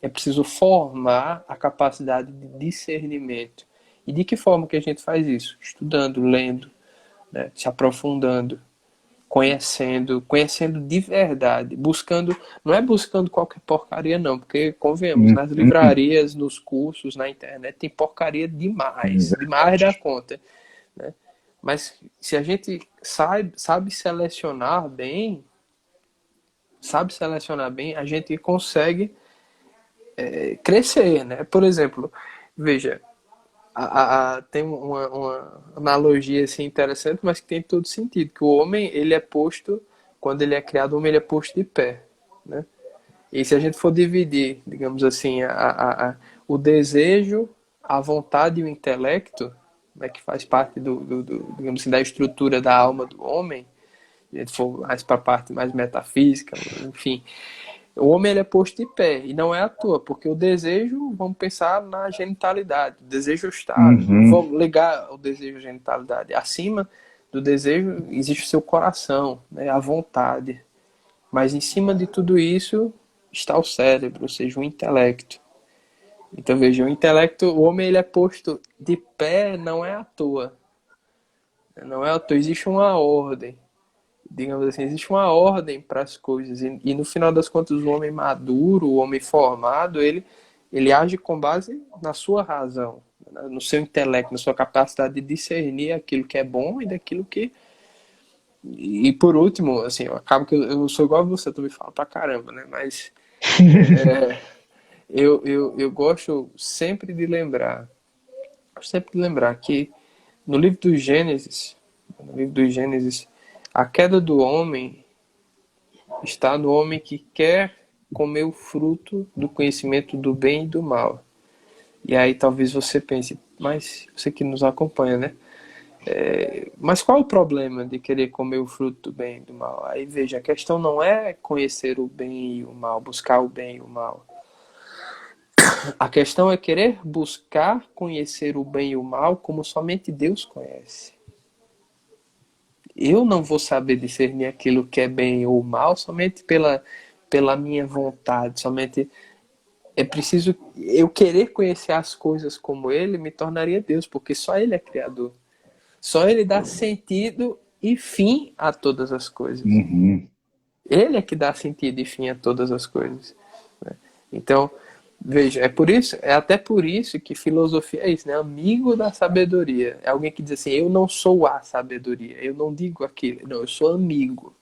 É preciso formar a capacidade de discernimento. E de que forma que a gente faz isso? Estudando, lendo, né? Se aprofundando, conhecendo de verdade, buscando, não é buscando qualquer porcaria não, porque convenhamos, nas livrarias, nos cursos, na internet tem porcaria demais, demais da conta, né? Mas se a gente sabe selecionar bem, a gente consegue crescer, né? Por exemplo, veja, tem uma analogia assim interessante, mas que tem todo sentido, que o homem, ele é posto, quando ele é criado, o homem ele é posto de pé, né? E se a gente for dividir, digamos assim, o desejo, a vontade e o intelecto, né, que faz parte digamos assim, da estrutura da alma do homem, se a gente for mais para a parte mais metafísica, enfim, o homem ele é posto de pé, e não é à toa, porque o desejo, vamos pensar na genitalidade. O desejo está, vamos ligar o desejo à genitalidade. Acima do desejo existe o seu coração, né, a vontade. Mas em cima de tudo isso está o cérebro, ou seja, o intelecto. Então veja, o intelecto, o homem ele é posto de pé, não é à toa. Não é à toa, existe uma ordem. Digamos assim, existe uma ordem para as coisas. E no final das contas, o homem maduro, o homem formado, ele age com base na sua razão, no seu intelecto, na sua capacidade de discernir aquilo que é bom e daquilo que... E por último, assim, eu acabo que eu sou igual a você, tu me fala pra caramba, né? Mas eu gosto sempre de lembrar que no livro dos Gênesis, A queda do homem está no homem que quer comer o fruto do conhecimento do bem e do mal. E aí talvez você pense, mas você que nos acompanha, né? Mas qual o problema de querer comer o fruto do bem e do mal? Aí veja, a questão não é conhecer o bem e o mal, buscar o bem e o mal. A questão é querer buscar conhecer o bem e o mal como somente Deus conhece. Eu não vou saber discernir aquilo que é bem ou mal somente pela minha vontade, somente é preciso eu querer conhecer as coisas como ele me tornaria Deus, porque só ele é criador. Só ele dá sentido e fim a todas as coisas. Uhum. Ele é que dá sentido e fim a todas as coisas. Né? Então, veja, é até por isso que filosofia é isso, né? Amigo da sabedoria. É alguém que diz assim, eu não sou a sabedoria, eu não digo aquilo, não, eu sou amigo.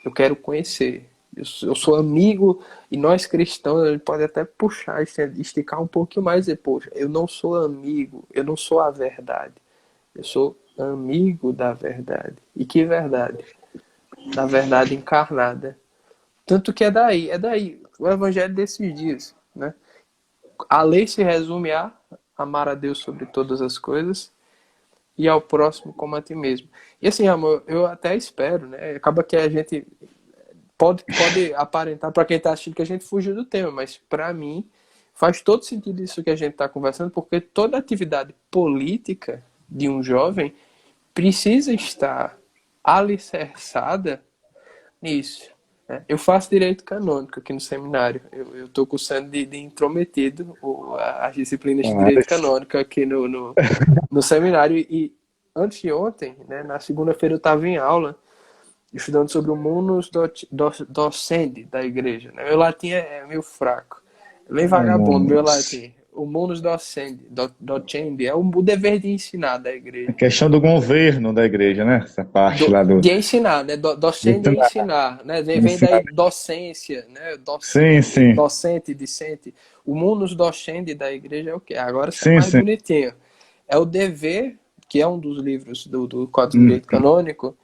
Eu quero conhecer. Eu sou amigo, e nós cristãos, a gente pode até puxar, esticar um pouquinho mais e, poxa, eu não sou amigo, eu não sou a verdade. Eu sou amigo da verdade. E que verdade? Da verdade encarnada. Tanto que é daí o evangelho desses dias, né? A lei se resume a amar a Deus sobre todas as coisas e ao próximo como a ti mesmo. E assim, amor, eu até espero, né? Acaba que a gente pode aparentar para quem está assistindo que a gente fugiu do tema, mas para mim faz todo sentido isso que a gente está conversando, porque toda atividade política de um jovem precisa estar alicerçada nisso. Né? Eu faço direito canônico aqui no seminário. Eu estou cursando de intrometido as disciplinas de Ah, direito canônico aqui no seminário. E anteontem, né, na segunda-feira, eu estava em aula estudando sobre o munus docendi da igreja. Né? Meu latim é meio fraco. É bem vagabundo, meu latim. O munus docendi é o dever de ensinar da a igreja. questão do governo da igreja, né? Essa parte lá do... De ensinar, né? Docente é ensinar, né? Vem daí Ensinar. docência, né? Sim, sim. Docente, discente. O munus docente da igreja é o quê? Agora sai Sim, mais sim. bonitinho. É o dever, que é um dos livros do Código de Hum. Direito Canônico,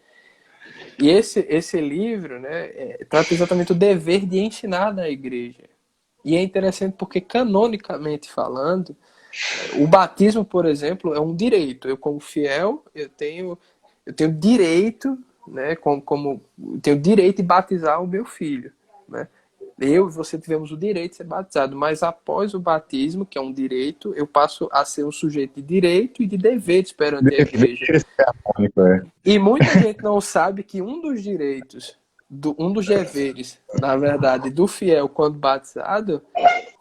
e esse livro, né, trata exatamente o dever de ensinar na igreja. E é interessante porque, canonicamente falando, o batismo, por exemplo, é um direito. Eu, como fiel, eu tenho direito, né, eu tenho direito de batizar o meu filho, né? Eu e você tivemos o direito de ser batizado, mas após o batismo, que é um direito, eu passo a ser um sujeito de direito e de deveres perante a igreja. Dever harmônico, é. E muita gente não sabe que um dos direitos, um dos deveres, na verdade, do fiel quando batizado,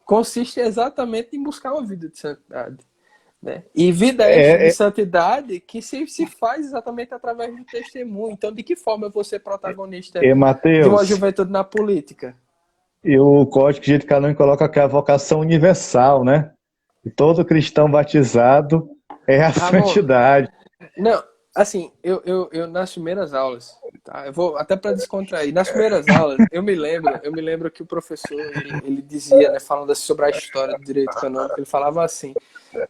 consiste exatamente em buscar uma vida de santidade. Né? E vida esta de É, santidade que se faz exatamente através do testemunho. Então, de que forma eu vou ser protagonista de uma Mateus, juventude na política? e o Código de Ética Canônica coloca que é a vocação universal, né? E todo cristão batizado é a Amor, santidade. não, assim, eu nas primeiras aulas, tá? Eu vou até para descontrair. Nas primeiras aulas, eu me lembro que o professor, ele dizia, né, falando assim sobre a história do direito canônico, ele falava assim: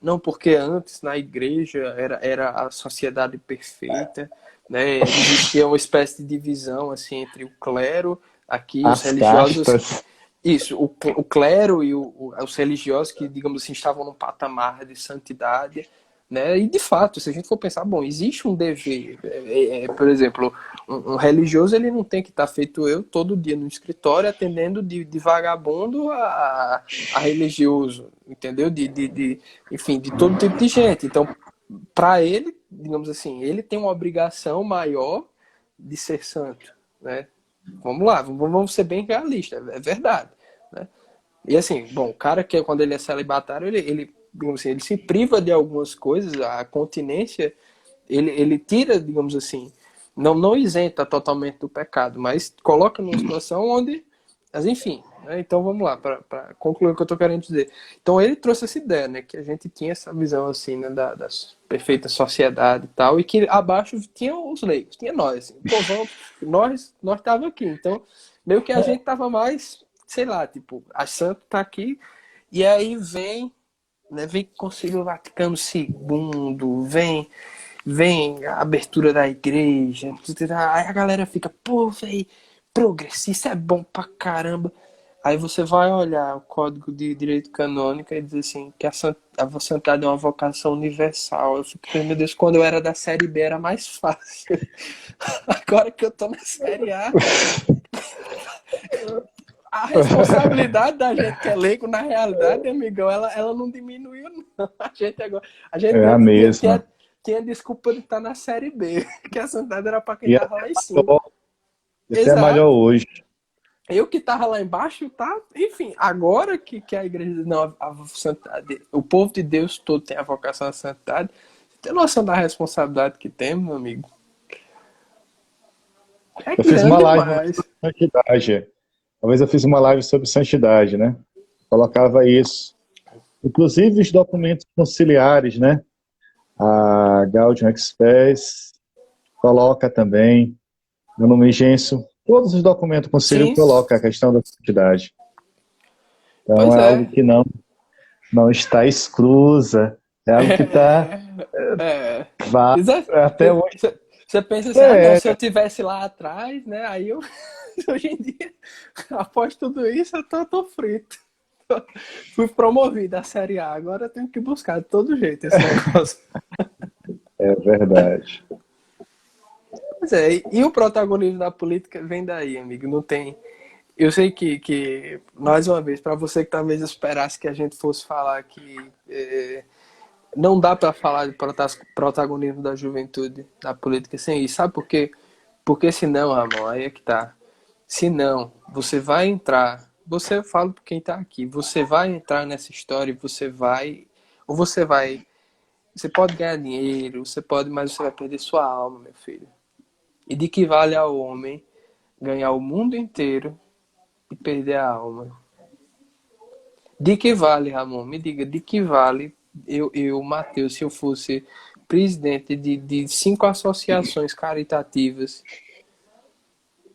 "Não, porque antes na igreja era a sociedade perfeita, né? Existia uma espécie de divisão assim entre o clero, aqui os As religiosos, castas. isso, o clero e os religiosos que, digamos assim, estavam num patamar de santidade, né? E de fato, se a gente for pensar, bom, existe um dever. Por exemplo, um religioso ele não tem que estar feito eu todo dia no escritório atendendo de vagabundo a religioso, entendeu? Enfim, de todo tipo de gente. Então, para ele, digamos assim, ele tem uma obrigação maior de ser santo, né? Vamos lá, vamos ser bem realistas, é verdade, né? E assim, bom, o cara que quando ele é celibatário, digamos assim, ele se priva de algumas coisas, a continência, ele tira, digamos assim, não isenta totalmente do pecado, mas coloca numa situação onde, mas enfim, né? Então vamos lá, para concluir o que eu estou querendo dizer. Então ele trouxe essa ideia, né, que a gente tinha essa visão assim, né, da perfeita sociedade e tal, e que abaixo tinha os leigos, tinha nós, assim, o povão, nós tava aqui, então meio que a gente tava mais, sei lá, tipo, a Santo tá aqui, e aí vem, né, vem Concílio Vaticano II, vem vem a abertura da igreja, aí a galera fica, pô, velho, progressista é bom pra caramba. Aí você vai olhar o Código de Direito Canônico e diz assim, que a santidade é uma vocação universal. Eu fico pensando, meu Deus, quando eu era da série B era mais fácil. Agora que eu tô na série A, a responsabilidade da gente que é leigo, na realidade, amigão, ela não diminuiu, não. A gente É a antes mesma. tinha desculpa de estar na série B, que a santidade era para quem E tava lá em cima. até melhor Exato. hoje. Eu que tava lá embaixo, tá? Enfim, agora que a igreja, não, a santidade, o povo de Deus todo tem a vocação à santidade. Você tem noção da responsabilidade que temos, meu amigo? É Eu fiz uma grande live sobre demais. santidade. Uma vez eu fiz uma live sobre santidade, né? Colocava isso. Inclusive os documentos conciliares, né? A Gaudium Expes coloca também, no Nome Gentium, todos os documentos do concílio Sim, colocam a questão da santidade. Então pois é algo é. que não está exclusa, é algo que está É. vá até hoje. Você pensa assim, ah não, É, se eu tivesse lá atrás, né? Aí eu, hoje em dia, após tudo isso, tô frito. Fui promovido à Série A, agora eu tenho que buscar de todo jeito esse negócio. é verdade. Pois é, e o protagonismo da política vem daí, amigo. Não tem. Eu sei que mais uma vez, para você que talvez esperasse que a gente fosse falar que não dá para falar de protagonismo da juventude na política sem isso. Sabe por quê? Porque senão, Ramon, aí é que tá. Senão, você vai entrar. Você fala por quem tá aqui. Você vai entrar nessa história e você vai. Ou você vai. Você pode ganhar dinheiro, você pode, mas você vai perder sua alma, meu filho. E de que vale ao homem ganhar o mundo inteiro e perder a alma? De que vale, Ramon? Me diga, de que vale Matheus, se eu fosse presidente de 5 associações caritativas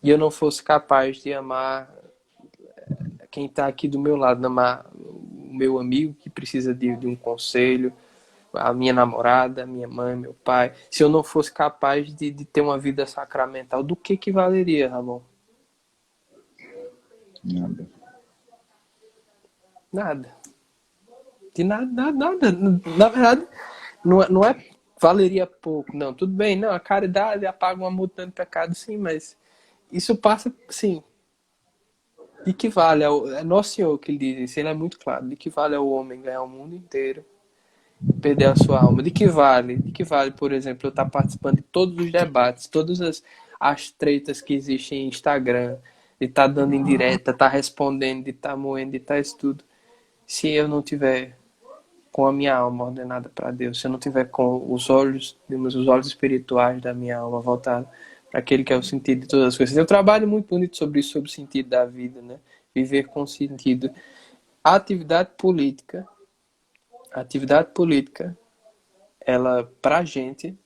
e eu não fosse capaz de amar quem está aqui do meu lado, amar o meu amigo que precisa de um conselho, a minha namorada, a minha mãe, meu pai, se eu não fosse capaz de ter uma vida sacramental, do que valeria, Ramon? Nada. Nada. De nada, nada, nada. Na verdade, não é valeria pouco, não. Tudo bem, não. A caridade apaga uma multidão de pecados, sim, mas isso passa, sim. De que vale é Nosso Senhor que ele diz isso, ele é muito claro. De que vale ao homem ganhar o mundo inteiro e perder a sua alma? De que vale? De que vale, por exemplo, eu estar participando de todos os debates, todas as tretas que existem em Instagram, de estar dando indireta, estar respondendo, de estar moendo, de estar isso tudo, se eu não tiver com a minha alma ordenada para Deus, se eu não tiver com os olhos, digamos, os olhos espirituais da minha alma voltados para aquele que é o sentido de todas as coisas. Eu trabalho muito bonito sobre isso, sobre o sentido da vida, né? Viver com sentido. A atividade política, ela, para a gente,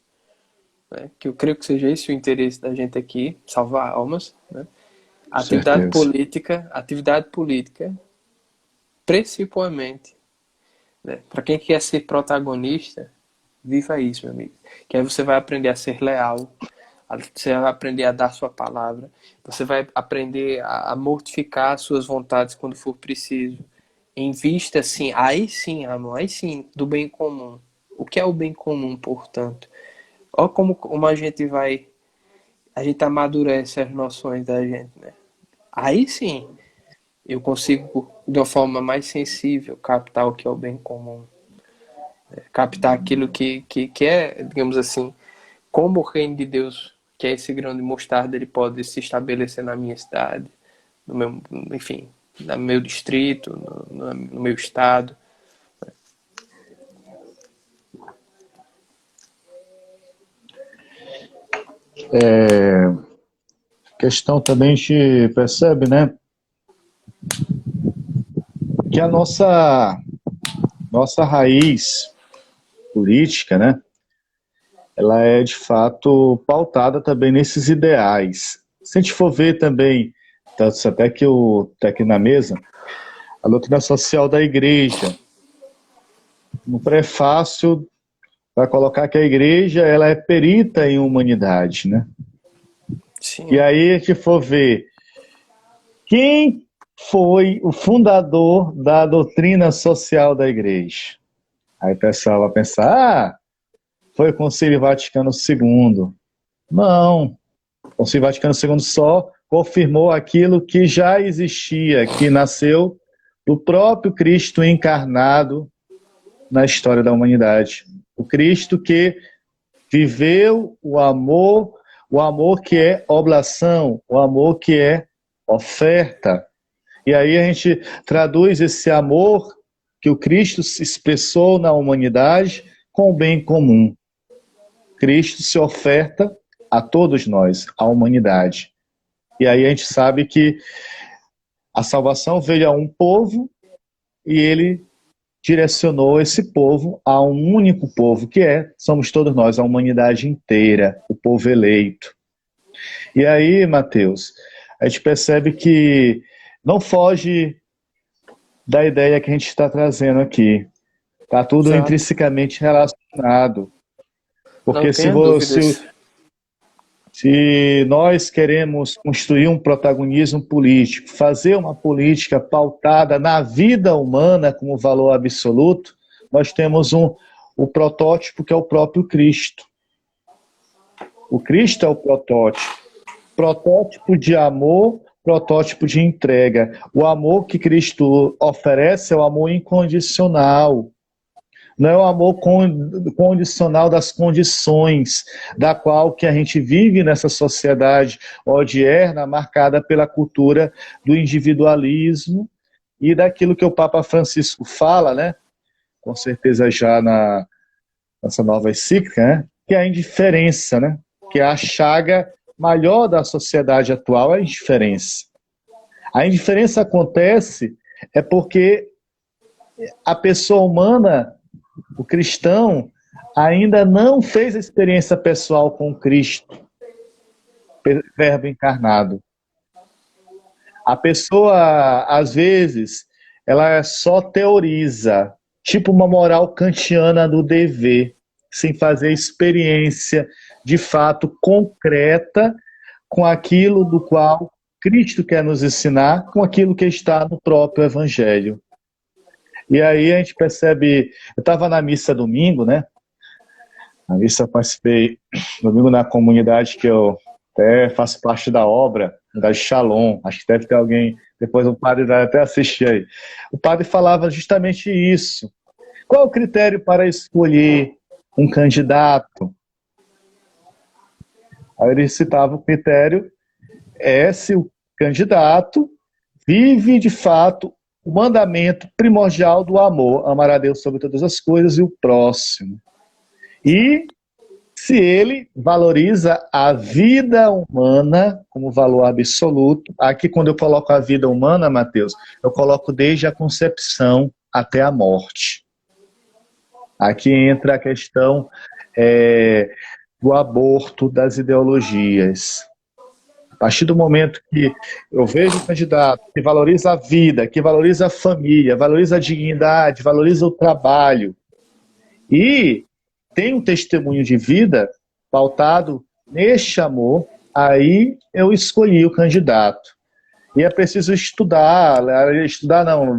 né, que eu creio que seja esse o interesse da gente aqui, salvar almas, né? Com certeza. Atividade política, principalmente, né? Para quem quer ser protagonista, viva isso, meu amigo. Que aí você vai aprender a ser leal, você vai aprender a dar sua palavra, você vai aprender a mortificar as suas vontades quando for preciso. Em vista, assim, aí sim, amor, aí sim, do bem comum. O que é o bem comum, portanto? Olha como a gente amadurece as noções da gente, né? Aí sim, eu consigo, de uma forma mais sensível, captar o que é o bem comum. Captar aquilo que é, digamos assim, como o reino de Deus, que é esse grão de mostarda, ele pode se estabelecer na minha cidade, no meu, enfim, no meu distrito, no meu estado. Questão também a gente percebe, né, que a nossa raiz política, né, ela é de fato pautada também nesses ideais. Se a gente for ver também, tanto até que tá aqui na mesa, a doutrina social da igreja, no prefácio Para colocar que a igreja ela é perita em humanidade, né? Sim. E aí, a gente for ver quem foi o fundador da doutrina social da igreja. Aí o pessoal vai pensar, foi o Concílio Vaticano II. Não, o Concílio Vaticano II só confirmou aquilo que já existia, que nasceu do próprio Cristo encarnado na história da humanidade. O Cristo que viveu o amor que é oblação, o amor que é oferta. E aí a gente traduz esse amor que o Cristo se expressou na humanidade com o bem comum. Cristo se oferta a todos nós, à humanidade. E aí a gente sabe que a salvação veio a um povo e ele direcionou esse povo a um único povo, que somos todos nós, a humanidade inteira, o povo eleito. E aí, Mateus, a gente percebe que não foge da ideia que a gente está trazendo aqui. Está tudo Exato. intrinsecamente relacionado. Porque Não tenha dúvidas. se nós queremos construir um protagonismo político, fazer uma política pautada na vida humana como valor absoluto, nós temos o protótipo que é o próprio Cristo. O Cristo é o protótipo. Protótipo de amor, protótipo de entrega. O amor que Cristo oferece é o amor incondicional. Não é o amor condicional das condições, da qual que a gente vive nessa sociedade odierna, marcada pela cultura do individualismo e daquilo que o Papa Francisco fala, né? Com certeza já nessa nova encíclica, né? Que é a indiferença, né? Que é a chaga maior da sociedade atual, é a indiferença. A indiferença acontece porque a pessoa humana, o cristão, ainda não fez a experiência pessoal com Cristo, verbo encarnado. A pessoa, às vezes, ela só teoriza, tipo uma moral kantiana do dever, sem fazer experiência de fato concreta com aquilo do qual Cristo quer nos ensinar, com aquilo que está no próprio Evangelho. E aí a gente percebe, eu estava na missa domingo, né? Na missa eu participei domingo na comunidade que eu até faço parte da obra, da Shalom, acho que deve ter alguém, depois o padre vai até assistir aí. O padre falava justamente isso. Qual é o critério para escolher um candidato? Aí ele citava o critério se o candidato vive de fato o mandamento primordial do amor, amar a Deus sobre todas as coisas e o próximo. E se ele valoriza a vida humana como valor absoluto, aqui quando eu coloco a vida humana, Mateus, eu coloco desde a concepção até a morte. Aqui entra a questão do aborto das ideologias. A partir do momento que eu vejo um candidato que valoriza a vida, que valoriza a família, valoriza a dignidade, valoriza o trabalho e tem um testemunho de vida pautado neste amor, aí eu escolhi o candidato. E é preciso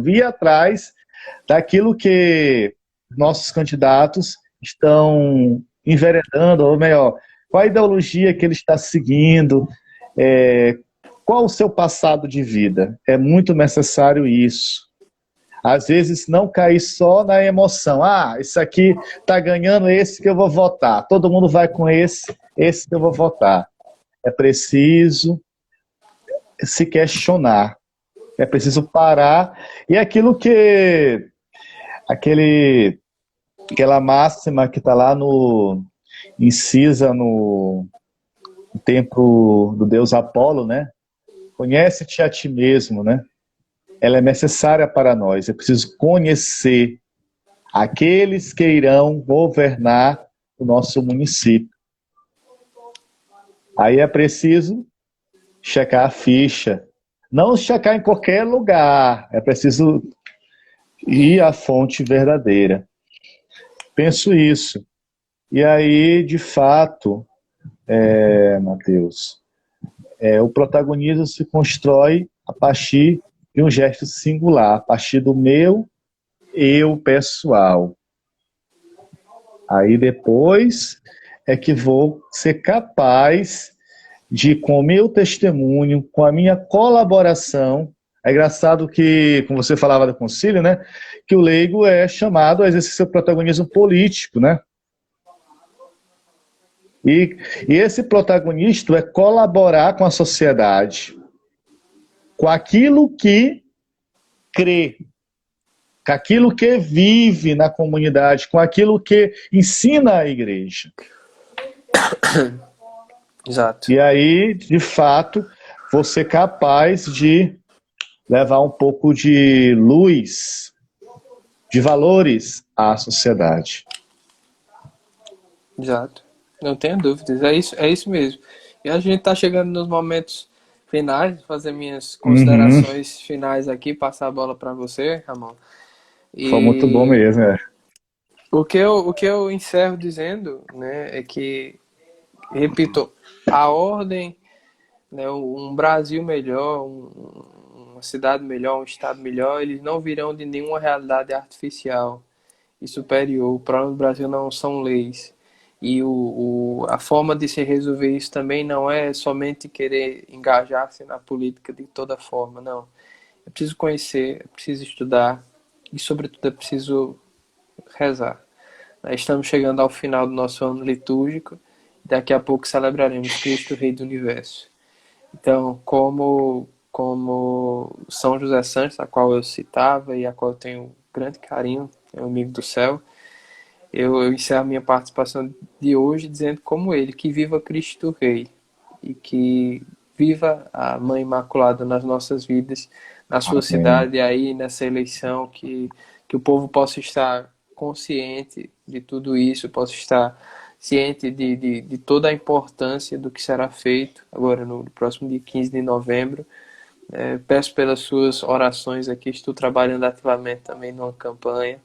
vir atrás daquilo que nossos candidatos estão enveredando, ou melhor, qual a ideologia que ele está seguindo, qual o seu passado de vida. É muito necessário isso. Às vezes não cair só na emoção. Isso aqui está ganhando, esse que eu vou votar. Todo mundo vai com esse que eu vou votar. É preciso se questionar. É preciso parar. E aquilo aquela máxima que está lá incisa no templo do deus Apolo, né? Conhece-te a ti mesmo, né? Ela é necessária para nós. É preciso conhecer aqueles que irão governar o nosso município. Aí é preciso checar a ficha. Não checar em qualquer lugar. É preciso ir à fonte verdadeira. Penso isso. E aí, de fato, Mateus, o protagonismo se constrói a partir de um gesto singular, a partir do meu eu pessoal. Aí depois é que vou ser capaz de, com o meu testemunho, com a minha colaboração. É engraçado que, como você falava do concílio, né, que o leigo é chamado a exercer seu protagonismo político, né? E esse protagonista é colaborar com a sociedade, com aquilo que crê, com aquilo que vive na comunidade, com aquilo que ensina a igreja. Exato. E aí, de fato, vou ser capaz de levar um pouco de luz, de valores à sociedade. Exato. Não tenho dúvidas. É isso mesmo. E a gente está chegando nos momentos finais, fazer minhas considerações finais aqui, passar a bola para você, Ramon. Foi muito bom E mesmo, o que eu encerro dizendo, né, é que, repito, a ordem, né, um Brasil melhor, uma cidade melhor, um estado melhor, eles não virão de nenhuma realidade artificial e superior. O problema do Brasil não são leis. E a forma de se resolver isso também não é somente querer engajar-se na política de toda forma, não. É preciso conhecer, é preciso estudar e, sobretudo, é preciso rezar. Estamos chegando ao final do nosso ano litúrgico e daqui a pouco celebraremos Cristo Rei do Universo. Então, como São José Santos, a qual eu citava e a qual eu tenho grande carinho, é um amigo do céu, eu encerro a minha participação de hoje dizendo como ele, que viva Cristo Rei e que viva a Mãe Imaculada nas nossas vidas, na sua Amém. cidade, aí nessa eleição, que o povo possa estar consciente de tudo isso, possa estar ciente de toda a importância do que será feito agora no próximo dia 15 de novembro. Peço pelas suas orações aqui, estou trabalhando ativamente também numa campanha,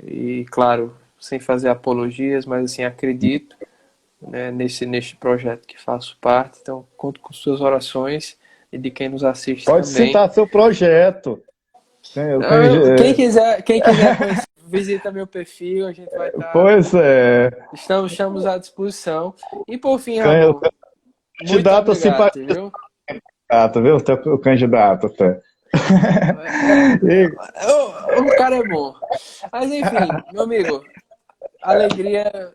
e claro, sem fazer apologias, mas assim, acredito, né, neste projeto que faço parte, então conto com suas orações e de quem nos assiste Pode também. citar seu projeto. Quem quiser conhecer, visita meu perfil, a gente vai estar. Pois é. Estamos à disposição. E por fim, Ramon, muito Candidato obrigado, simpático, viu? viu? O candidato até. O cara é bom. Mas enfim, meu amigo, alegria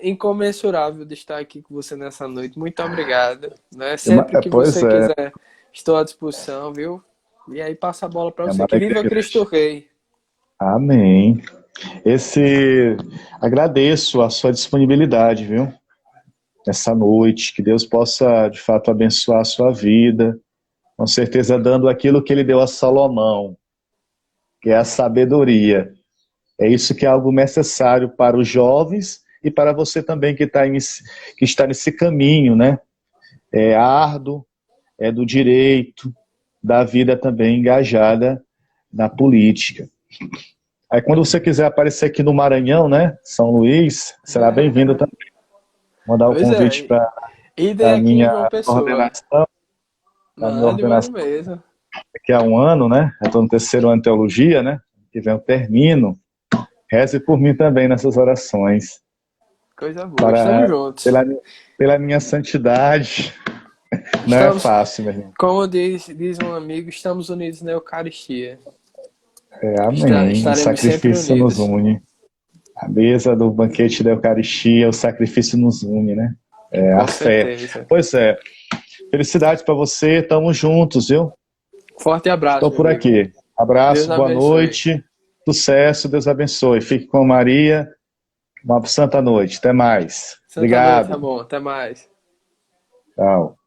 incomensurável de estar aqui com você nessa noite. Muito obrigado. Né? Sempre que Pois você é. quiser, estou à disposição, viu? E aí passa a bola para você. Que viva Cristo Rei. Amém. Agradeço a sua disponibilidade, viu? Essa noite, que Deus possa, de fato, abençoar a sua vida, com certeza dando aquilo que ele deu a Salomão, que é a sabedoria. É isso que é algo necessário para os jovens e para você também que está nesse caminho, né? É árduo, é do direito, da vida também engajada na política. Aí quando você quiser aparecer aqui no Maranhão, né, São Luís, será bem-vindo também. Mandar o convite para a minha ordenação. Mande mesmo. Daqui a um ano, né? Eu estou no terceiro ano de teologia, né? Que vem eu termino. Reze por mim também nessas orações. Coisa boa, estamos juntos. Pela minha santidade. Não é fácil, meu irmão. Como diz um amigo, estamos unidos na Eucaristia. Amém. O sacrifício nos une. A mesa do banquete da Eucaristia, o sacrifício nos une, né? A certeza. Fé. Pois é. Felicidades para você, tamo juntos, viu? Forte abraço. Estou por aqui. Abraço, Deus boa abençoe. noite, sucesso, Deus abençoe. Fique com Maria, uma santa noite. Até mais. Santa Obrigado. Noite, tá bom. Até mais. Tchau.